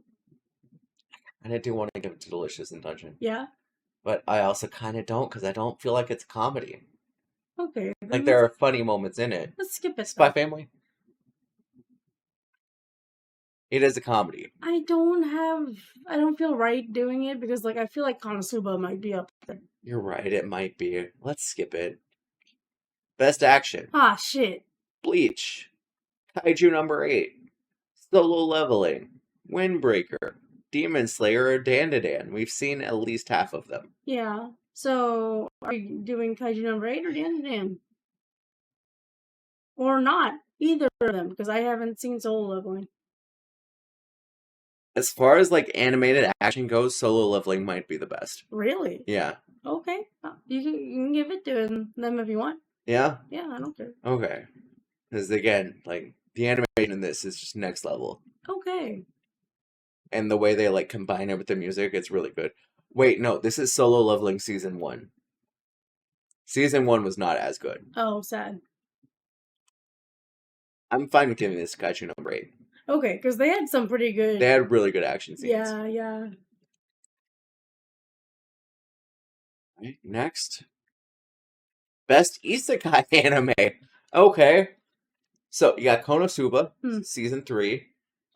And I do want to give it to Delicious in Dungeon. Yeah? But I also kind of don't, because I don't feel like it's a comedy. Okay. Like, there are funny moments in it. Let's skip it. Spy Family? It is a comedy. I don't feel right doing it, because, like, I feel like Konosuba might be up there. You're right, it might be. Let's skip it. Best action. Ah, shit. Bleach. Kaiju number 8. Solo Leveling. Windbreaker. Demon Slayer or Dandadan. We've seen at least half of them. Yeah. So, are you doing Kaiju number 8 or Dandadan? Or not? Either of them, because I haven't seen Solo Leveling. As far as, like, animated action goes, Solo Leveling might be the best. Really? Yeah. Okay. You can give it to them if you want. Yeah? Yeah, I don't care. Okay. Because, again, like, the animation in this is just next level. Okay. And the way they, like, combine it with the music, it's really good. Wait, no, this is Solo Leveling Season 1. Season 1 was not as good. Oh, sad. I'm fine with giving this Kaiju number 8. Okay, because they had some pretty good... They had really good action scenes. Yeah, yeah. Right, next. Best Isekai anime. Okay. So, you got Konosuba, Season 3.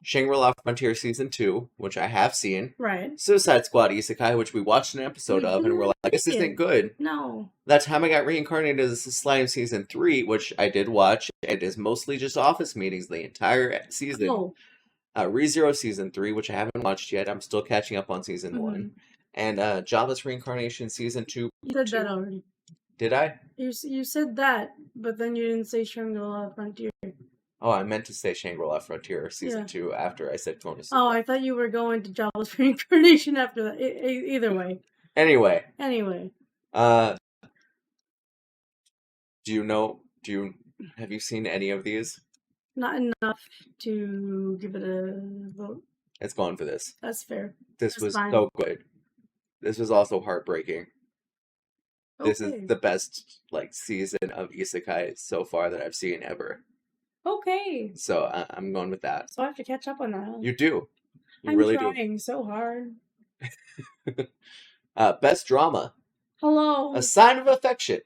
Shangri-La Frontier Season 2, which I have seen. Right. Suicide Squad Isekai, which we watched an episode of, and we're like, this isn't good. No. That Time I Got Reincarnated as a Slime Season 3, which I did watch. It is mostly just office meetings the entire season. Oh. ReZero Season 3, which I haven't watched yet. I'm still catching up on Season 1. And Java's Reincarnation Season 2. You said that already. Did I? You said that, but then you didn't say Shangri-La Frontier. Oh, I meant to say Shangri-La Frontier Season 2 after I said Konosuba. Oh, I thought you were going to Java's Reincarnation after that. Either way. Anyway. Have you seen any of these? Not enough to give it a vote. It's going for this. That's fair. This was so good. This was also heartbreaking. Okay. This is the best season of isekai so far that I've seen ever. Okay. So I'm going with that. So I have to catch up on that. You do. I'm really trying so hard. Best drama. Hello. A Sign of Affection.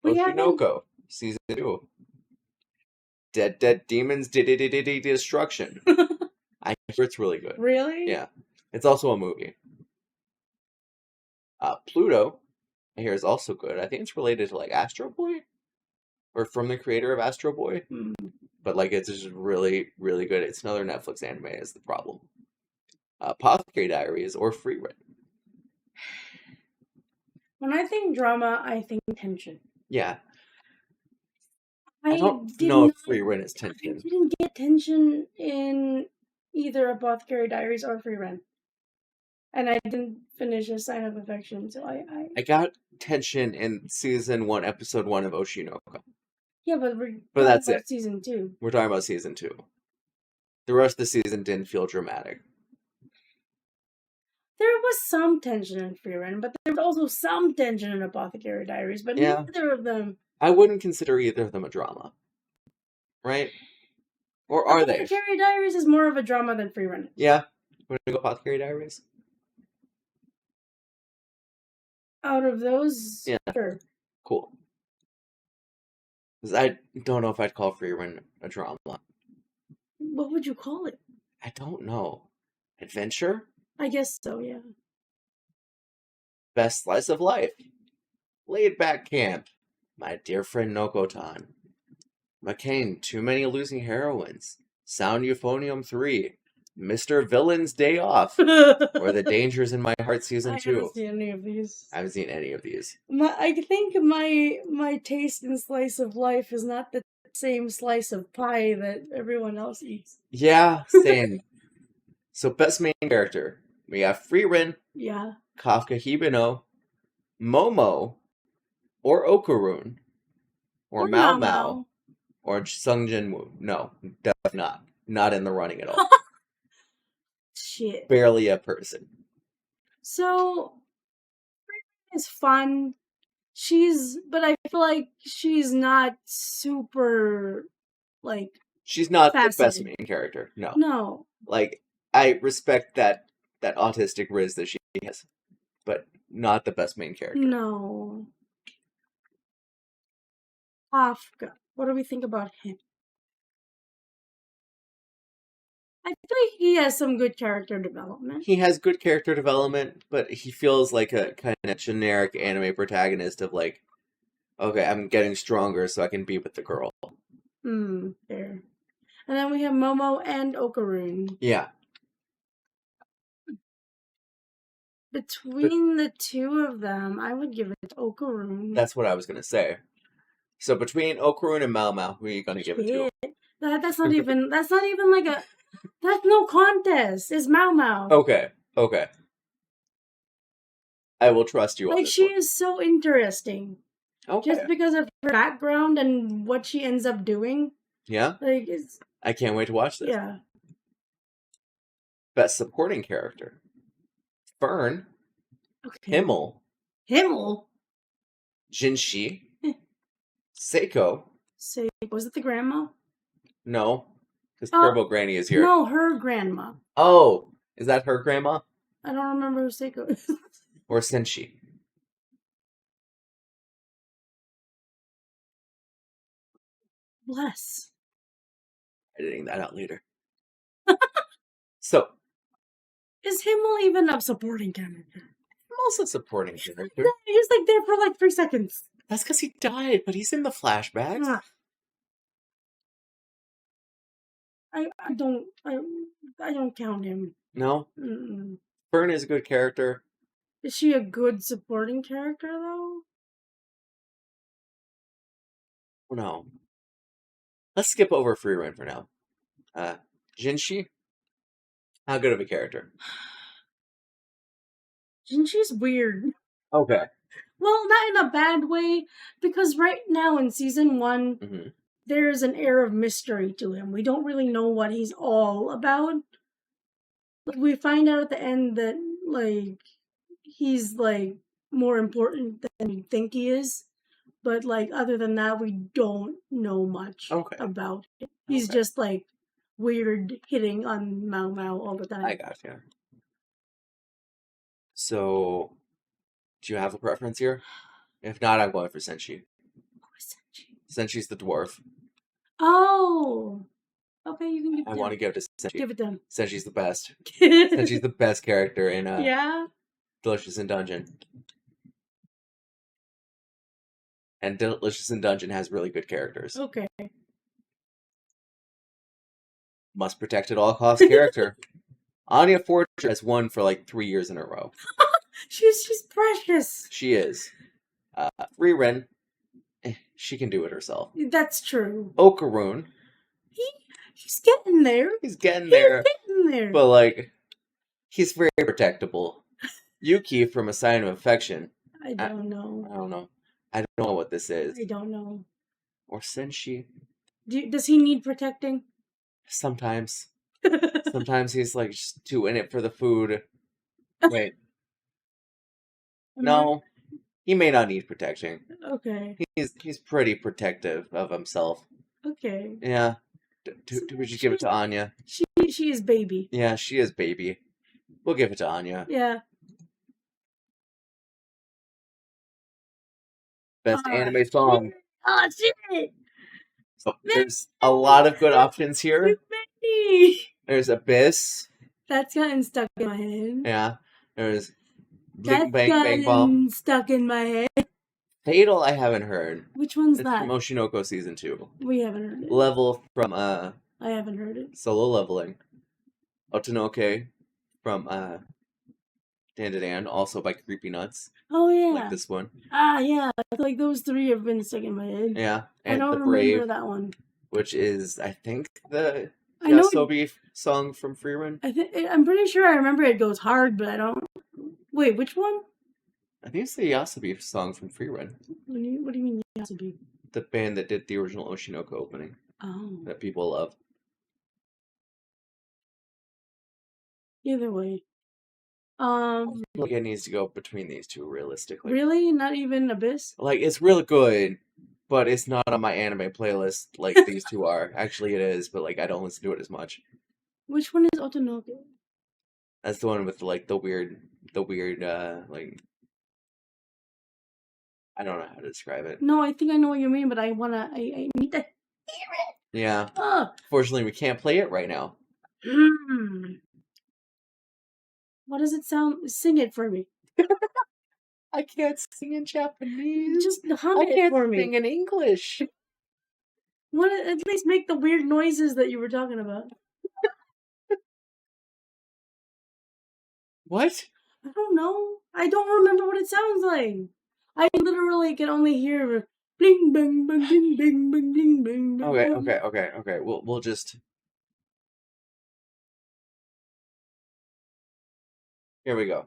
Oshinoko. Season 2. Dead Demons Destruction. I hear it's really good. Really? Yeah. It's also a movie. Pluto, I hear, is also good. I think it's related to like Astro Boy, or from the creator of Astro Boy. Mm. But like it's just really, really good. It's another Netflix anime is the problem. Apothecary Diaries or Free Rent. When I think drama, I think tension. Yeah. I don't did know if not, Free Rent is I tension. didn't get tension in either Apothecary Diaries or Free Rent. And I didn't finish A Sign of Affection, so I got tension in season 1, episode 1 of Oshinoko. Yeah, but we're But talking that's about it. season 2. We're talking about season 2. The rest of the season didn't feel dramatic. There was some tension in Free Rent, but there was also some tension in Apothecary Diaries, but Yeah. neither of them. I wouldn't consider either of them a drama. Right? Or are they? Apothecary Diaries is more of a drama than Free Rent. Yeah. Want to go Apothecary Diaries? Out of those, Yeah. sure. Cool. 'Cause I don't know if I'd call Free Rent a drama. What would you call it? I don't know. Adventure? I guess so, yeah. Best slice of life. Laid back camp. My dear friend Nokotan. McCain, too many losing heroines. Sound Euphonium 3. Mr. Villain's Day Off. Or The Dangers in My Heart Season 2. I haven't seen any of these. I haven't seen any of these. I think my taste in slice of life is not the same slice of pie that everyone else eats. Yeah, same. So best main character. We have Frieren, Yeah. Kafka Hibino, Momo, or Okarun, or Mao Mao, or Sung Jin Woo. No, definitely not. Not in the running at all. Shit. Barely a person. So, Frieren is fun. But I feel like she's not super, like, She's not the best fascinating. main character. No. No. Like, I respect that autistic riz that she has, but not the best main character. No. Kafka. What do we think about him? I feel like he has some good character development. He has good character development, but he feels like a kind of generic anime protagonist of like, okay, I'm getting stronger so I can be with the girl. Fair. And then we have Momo and Okarun. Yeah. Between the two of them, I would give it to Okarun. That's what I was going to say. So between Okarun and Mao Mao, who are you going to give it to? That's not even like a, that's no contest. It's Mao Mao. Okay. I will trust you on Like, this she one. is so interesting. Okay. Just because of her background and what she ends up doing. Yeah? Like, it's... I can't wait to watch this. Yeah. Best supporting character. Fern. Okay. Himmel. Jinshi. Seiko. Was it the grandma? No. Because Turbo Granny is here. No, her grandma. Oh. Is that her grandma? I don't remember who Seiko is. Or Senshi? Bless. Editing that out later. So. Is Himmel even a supporting character? I'm also supporting character. Yeah, he's like there for like 3 seconds. That's because he died, but he's in the flashbacks. I don't count him. No? Mm-mm. Fern is a good character. Is she a good supporting character though? No. Let's skip over Frieren for now. Jinshi? How good of a character? Jinshi's weird. Okay. Well, not in a bad way, because right now in season 1, there's an air of mystery to him. We don't really know what he's all about. We find out at the end that, like, he's, like, more important than we think he is. But, like, other than that, we don't know much about him. He's just, like, weird hitting on Mao Mao all the time. I gotcha. So, do you have a preference here? If not, I'm going for Senshi. Who is Senshi? Senshi's the dwarf. Oh! Okay, you can give it I to want to him. give it to Senshi. Give it to him. Senshi's the best. Senshi's the best character in Yeah. Delicious in Dungeon. And Delicious in Dungeon has really good characters. Okay. Must protect at all costs character. Anya Fortune has won for like 3 years in a row. She's precious. She is. Frieren, she can do it herself. That's true. Okaroon, He's getting there. he's getting there, He's getting there. but like, he's very protectable. Yuki from A Sign of Affection. I don't know. I don't know. I don't know what this is. I don't know. Or Senshi. Does he need protecting? Sometimes. Sometimes he's like just too in it for the food. Wait. No. He may not need protecting. Okay. He's pretty protective of himself. Okay. Yeah. Do we just give it to Anya? She is baby. Yeah, she is baby. We'll give it to Anya. Yeah. Best anime song. Oh shit! So there's a lot of good options here. Too many. There's Abyss. That's gotten stuck in my head. Yeah. There's That's Bang Bang Bang gotten Bomb. stuck in my head. Fatal I haven't heard. Which one's It's that? from Oshinoko Season 2. We haven't heard it. Level from I haven't heard it. Solo Leveling. Otanoke from Dan to Dan, also by Creepy Nuts. Oh yeah. Like this one. Ah yeah. Like those three have been stuck in my head. Yeah. I And don't The remember Brave, that one. which is I think the I know. Yasobi song from Freerun. I'm pretty sure I remember it goes hard, but I don't. Wait, which one? I think it's the Yasobi song from Freerun. What do you mean Yasobi? The band that did the original Oshinoko opening Oh. that people love. Either way. I feel like it needs to go between these two realistically. Really? Not even Abyss? Like it's real good, but it's not on my anime playlist like these two are. Actually, it is, but like I don't listen to it as much. Which one is Otanoke? That's the one with like the weird like I don't know how to describe it. No, I think I know what you mean, but I need to hear it. Yeah. Oh. Fortunately, we can't play it right now. What does it sound? Sing it for me. I can't sing in Japanese. Just hum it for me. Sing in English. At least make the weird noises that you were talking about. What? I don't know. I don't remember what it sounds like. I literally can only hear bling bing bing bing bing bing bing bing. Okay. We'll just. Here we go.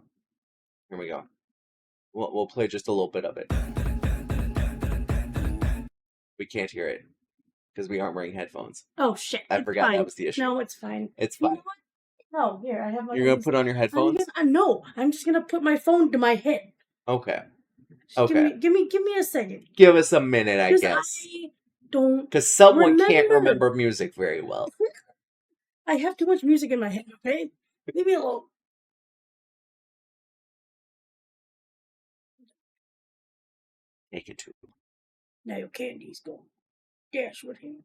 We'll play just a little bit of it. We can't hear it because we aren't wearing headphones. Oh shit! I forgot that was the issue. No, it's fine. It's You know fine. what? No, here I have my. You're gonna put on your headphones? No, I'm just gonna put my phone to my head. Okay. Just give me a second. Give us a minute, I guess. I don't. Because someone can't remember music very well. I have too much music in my head. Okay, leave me alone. Take it to. Now your candy's gone. Dash with him.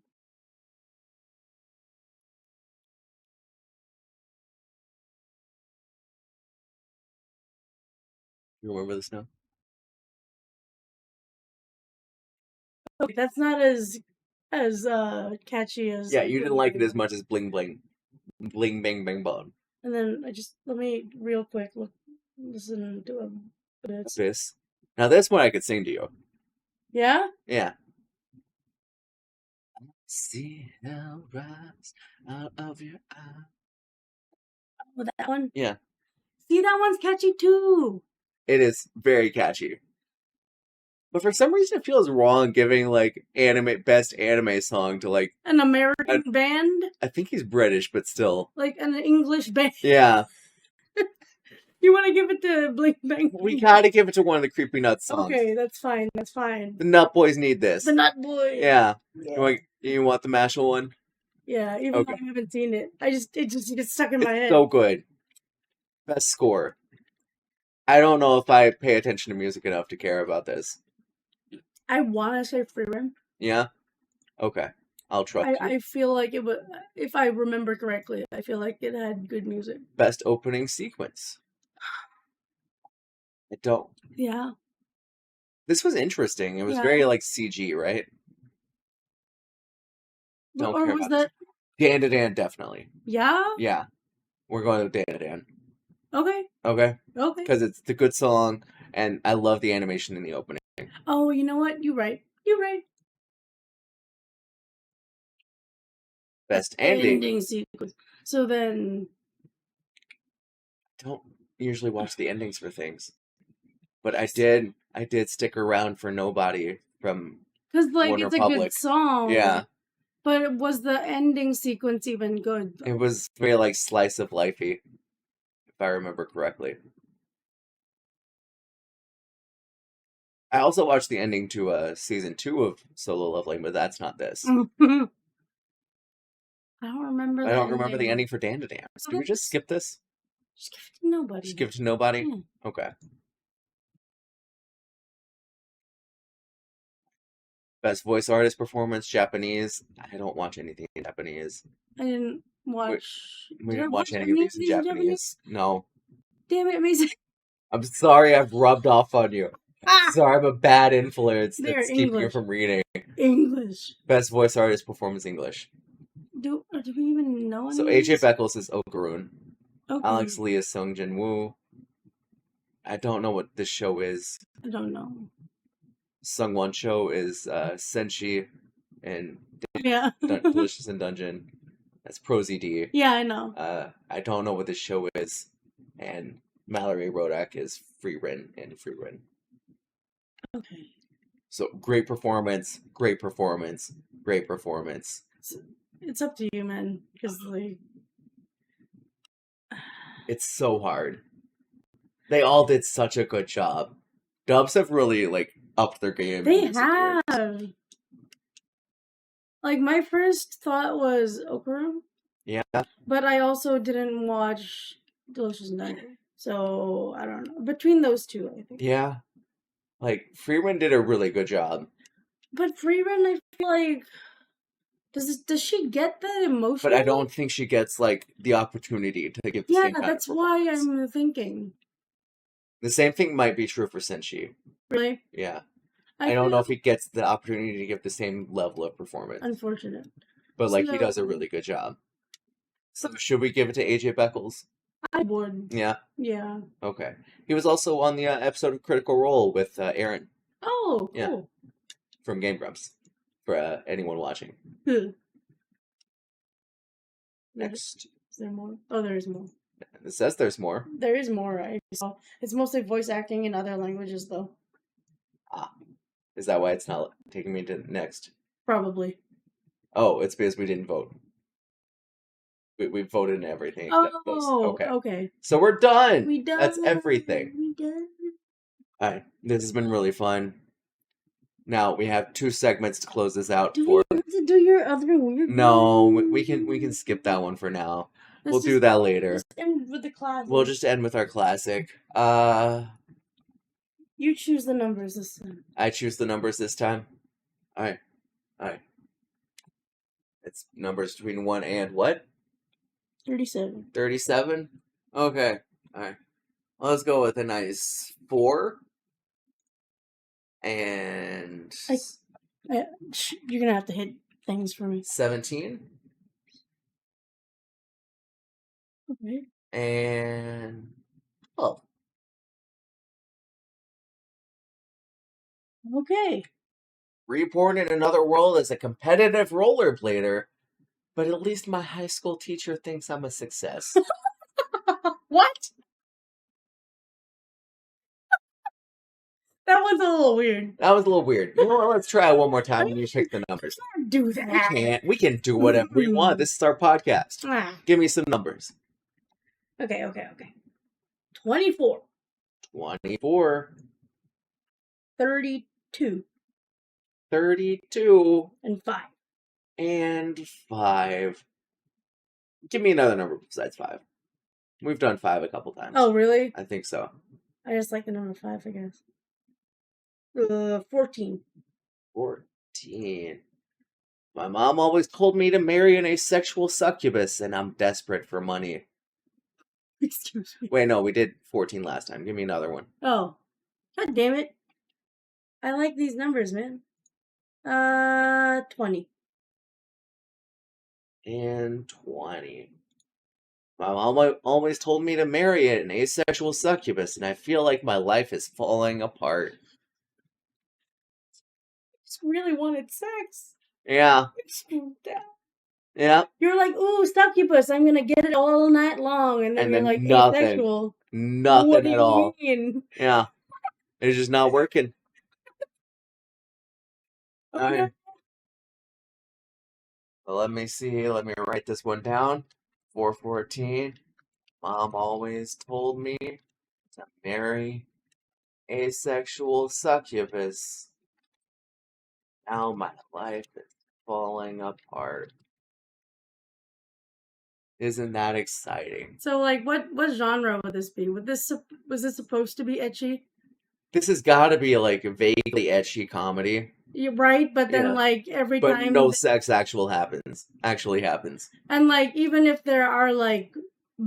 You remember this now? Okay, that's not as catchy as. Yeah, you didn't like it as much as Bling Bling. Bling Bang Bang Bong. And then let me real quick listen to a bit. This. Now this one I could sing to you. Yeah? Yeah. See now rise out of your eye. Oh, that one? Yeah. See, that one's catchy too. It is very catchy. But for some reason it feels wrong giving like best anime song to like an American band. I think he's British, but still. Like an English band. Yeah. You want to give it to Bling Bang? We gotta give it to one of the Creepy Nuts songs. Okay, that's fine. The Nut Boys need this. The Nut Boys. Yeah. You want the Mashal one? Yeah, even though I haven't seen it. It just gets stuck in my head. So good. Best score. I don't know if I pay attention to music enough to care about this. I want to say Freerun. Yeah? Okay. I'll trust you. I feel like it was, if I remember correctly, I feel like it had good music. Best opening sequence. I don't. Yeah. This was interesting. It was Yeah. very like CG, right? Don't Or care was about this. that? Dan, definitely. Yeah. Yeah, we're going with Dan. Okay. Okay, Okay. because it's the good song, and I love the animation in the opening. Oh, you know what? You're right. You're right. Best ending. Ending sequence. So then, Don't usually watch the endings for things, but I did. I did stick around for Nobody from because like Warner it's a Public. good song. Yeah, But was the ending sequence even good? Though? it was very like slice of lifey, if I remember correctly. I also watched the ending to season 2 of Solo Leveling, but that's not this. I don't remember. I don't remember the ending for Dan. So Can we just skip this? Just give it to nobody. Just give it to Nobody? Yeah. Okay. Best voice artist performance, Japanese. I don't watch anything in Japanese. I didn't watch. We Did I didn't watch any of any these in Japanese. No. Damn it, Mason. I'm sorry I've rubbed off on you. Sorry, I'm a bad influence They're that's keeping you English. from reading. English. Best voice artist performance, English. Do we even know any So of AJ these? Beckles is Okarun. Okay. Alex Lee is Sung Jin Woo. I don't know what this show is. I don't know. Sung Won Cho is Senshi and Yeah. Delicious in Dungeon. That's Prosy D. Yeah, I know. I don't know what this show is. And Mallory Rodak is Freerin and Freerin. Okay. So great performance, great performance, great performance. It's up to you, man. Because like, It's so hard. They all did such a good job. Dubs have really like upped their game. they in recent years. have. Like my first thought was Okarun. Yeah. But I also didn't watch Delicious in Dungeon. So I don't know. Between those two, I think. Yeah. Like Freerin did a really good job. But Freerin, I feel like does she get the emotion? But I don't think she gets like the opportunity to give the same kind that's of why performance. I'm thinking. The same thing might be true for Senshi. Really? Yeah. I don't know if he gets the opportunity to give the same level of performance. Unfortunate. But like he So- does a really good job. So should we give it to AJ Beckles? I would. Yeah. Yeah. Okay. He was also on the episode of Critical Role with Aaron Oh, cool. Yeah. from Game Grumps. For anyone watching. Next. Is there more? Oh, there is more. It says there's more. There is more. I saw. It's mostly voice acting in other languages, though. Is that why it's not taking me to next? Probably. Oh, it's because we didn't vote. We voted in everything except those. Okay. Okay. So we're done. We done. That's everything. We done. Alright. This has been really fun. Now we have 2 segments to close this out Do for. we have to do your other weird? No, one? we can skip that one for now. Let's We'll do that later. Just end with the class. We'll just end with our classic. You choose the numbers this time. I choose the numbers this time. Alright. It's numbers between 1 and what? 37. 37? Okay. Alright. Let's go with a nice 4. And You're gonna have to hit things for me. 17. Okay. And 12. Okay. Reborn in another world as a competitive rollerblader, but at least my high school teacher thinks I'm a success. What? That one's a little weird. That was a little weird. You know what? Let's try it one more time and you pick the numbers. Don't do that. We can do whatever we want. This is our podcast. Ah. Give me some numbers. Okay. 24. 24. 32. 32. And 5. And 5. Give me another number besides 5. We've done 5 a couple times. Oh, really? I think so. I just like the number 5, I guess. 14. 14. My mom always told me to marry an asexual succubus, and I'm desperate for money. Excuse me. Wait, no, we did 14 last time. Give me another one. Oh. God damn it. I like these numbers, man. 20. And 20. My mom always told me to marry an asexual succubus, and I feel like my life is falling apart. Just really wanted sex. Yeah. Yeah. You're like, ooh, succubus, I'm gonna get it all night long, and then you're like, nothing. asexual. Nothing What do at you all. mean? Yeah. It's just not working. Okay. Alright. Well, let me see. Let me write this one down. 414. Mom always told me to marry asexual succubus. Now my life is falling apart. Isn't that exciting? So, like, what genre would this be? Was this supposed to be ecchi? This has got to be like a vaguely ecchi comedy. You're right, but then Yeah. like every But time, no sex actually happens. and like even if there are like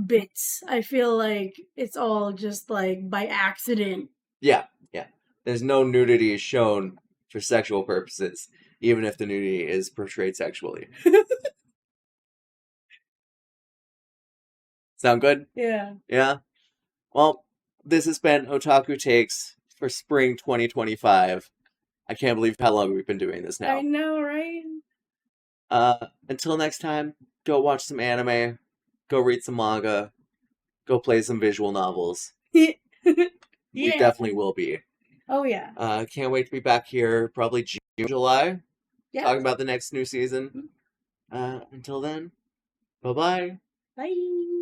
bits, I feel like it's all just like by accident. Yeah. There's no nudity shown for sexual purposes, even if the nudity is portrayed sexually. Sound good? Yeah. Yeah? Well, this has been Otaku Takes for spring 2025. I can't believe how long we've been doing this now. I know, right? Until next time, go watch some anime, go read some manga, go play some visual novels. We Yeah. definitely will be. Oh yeah. Can't wait to be back here, probably June, July, Yeah. talking about the next new season. Until then, bye-bye. Bye.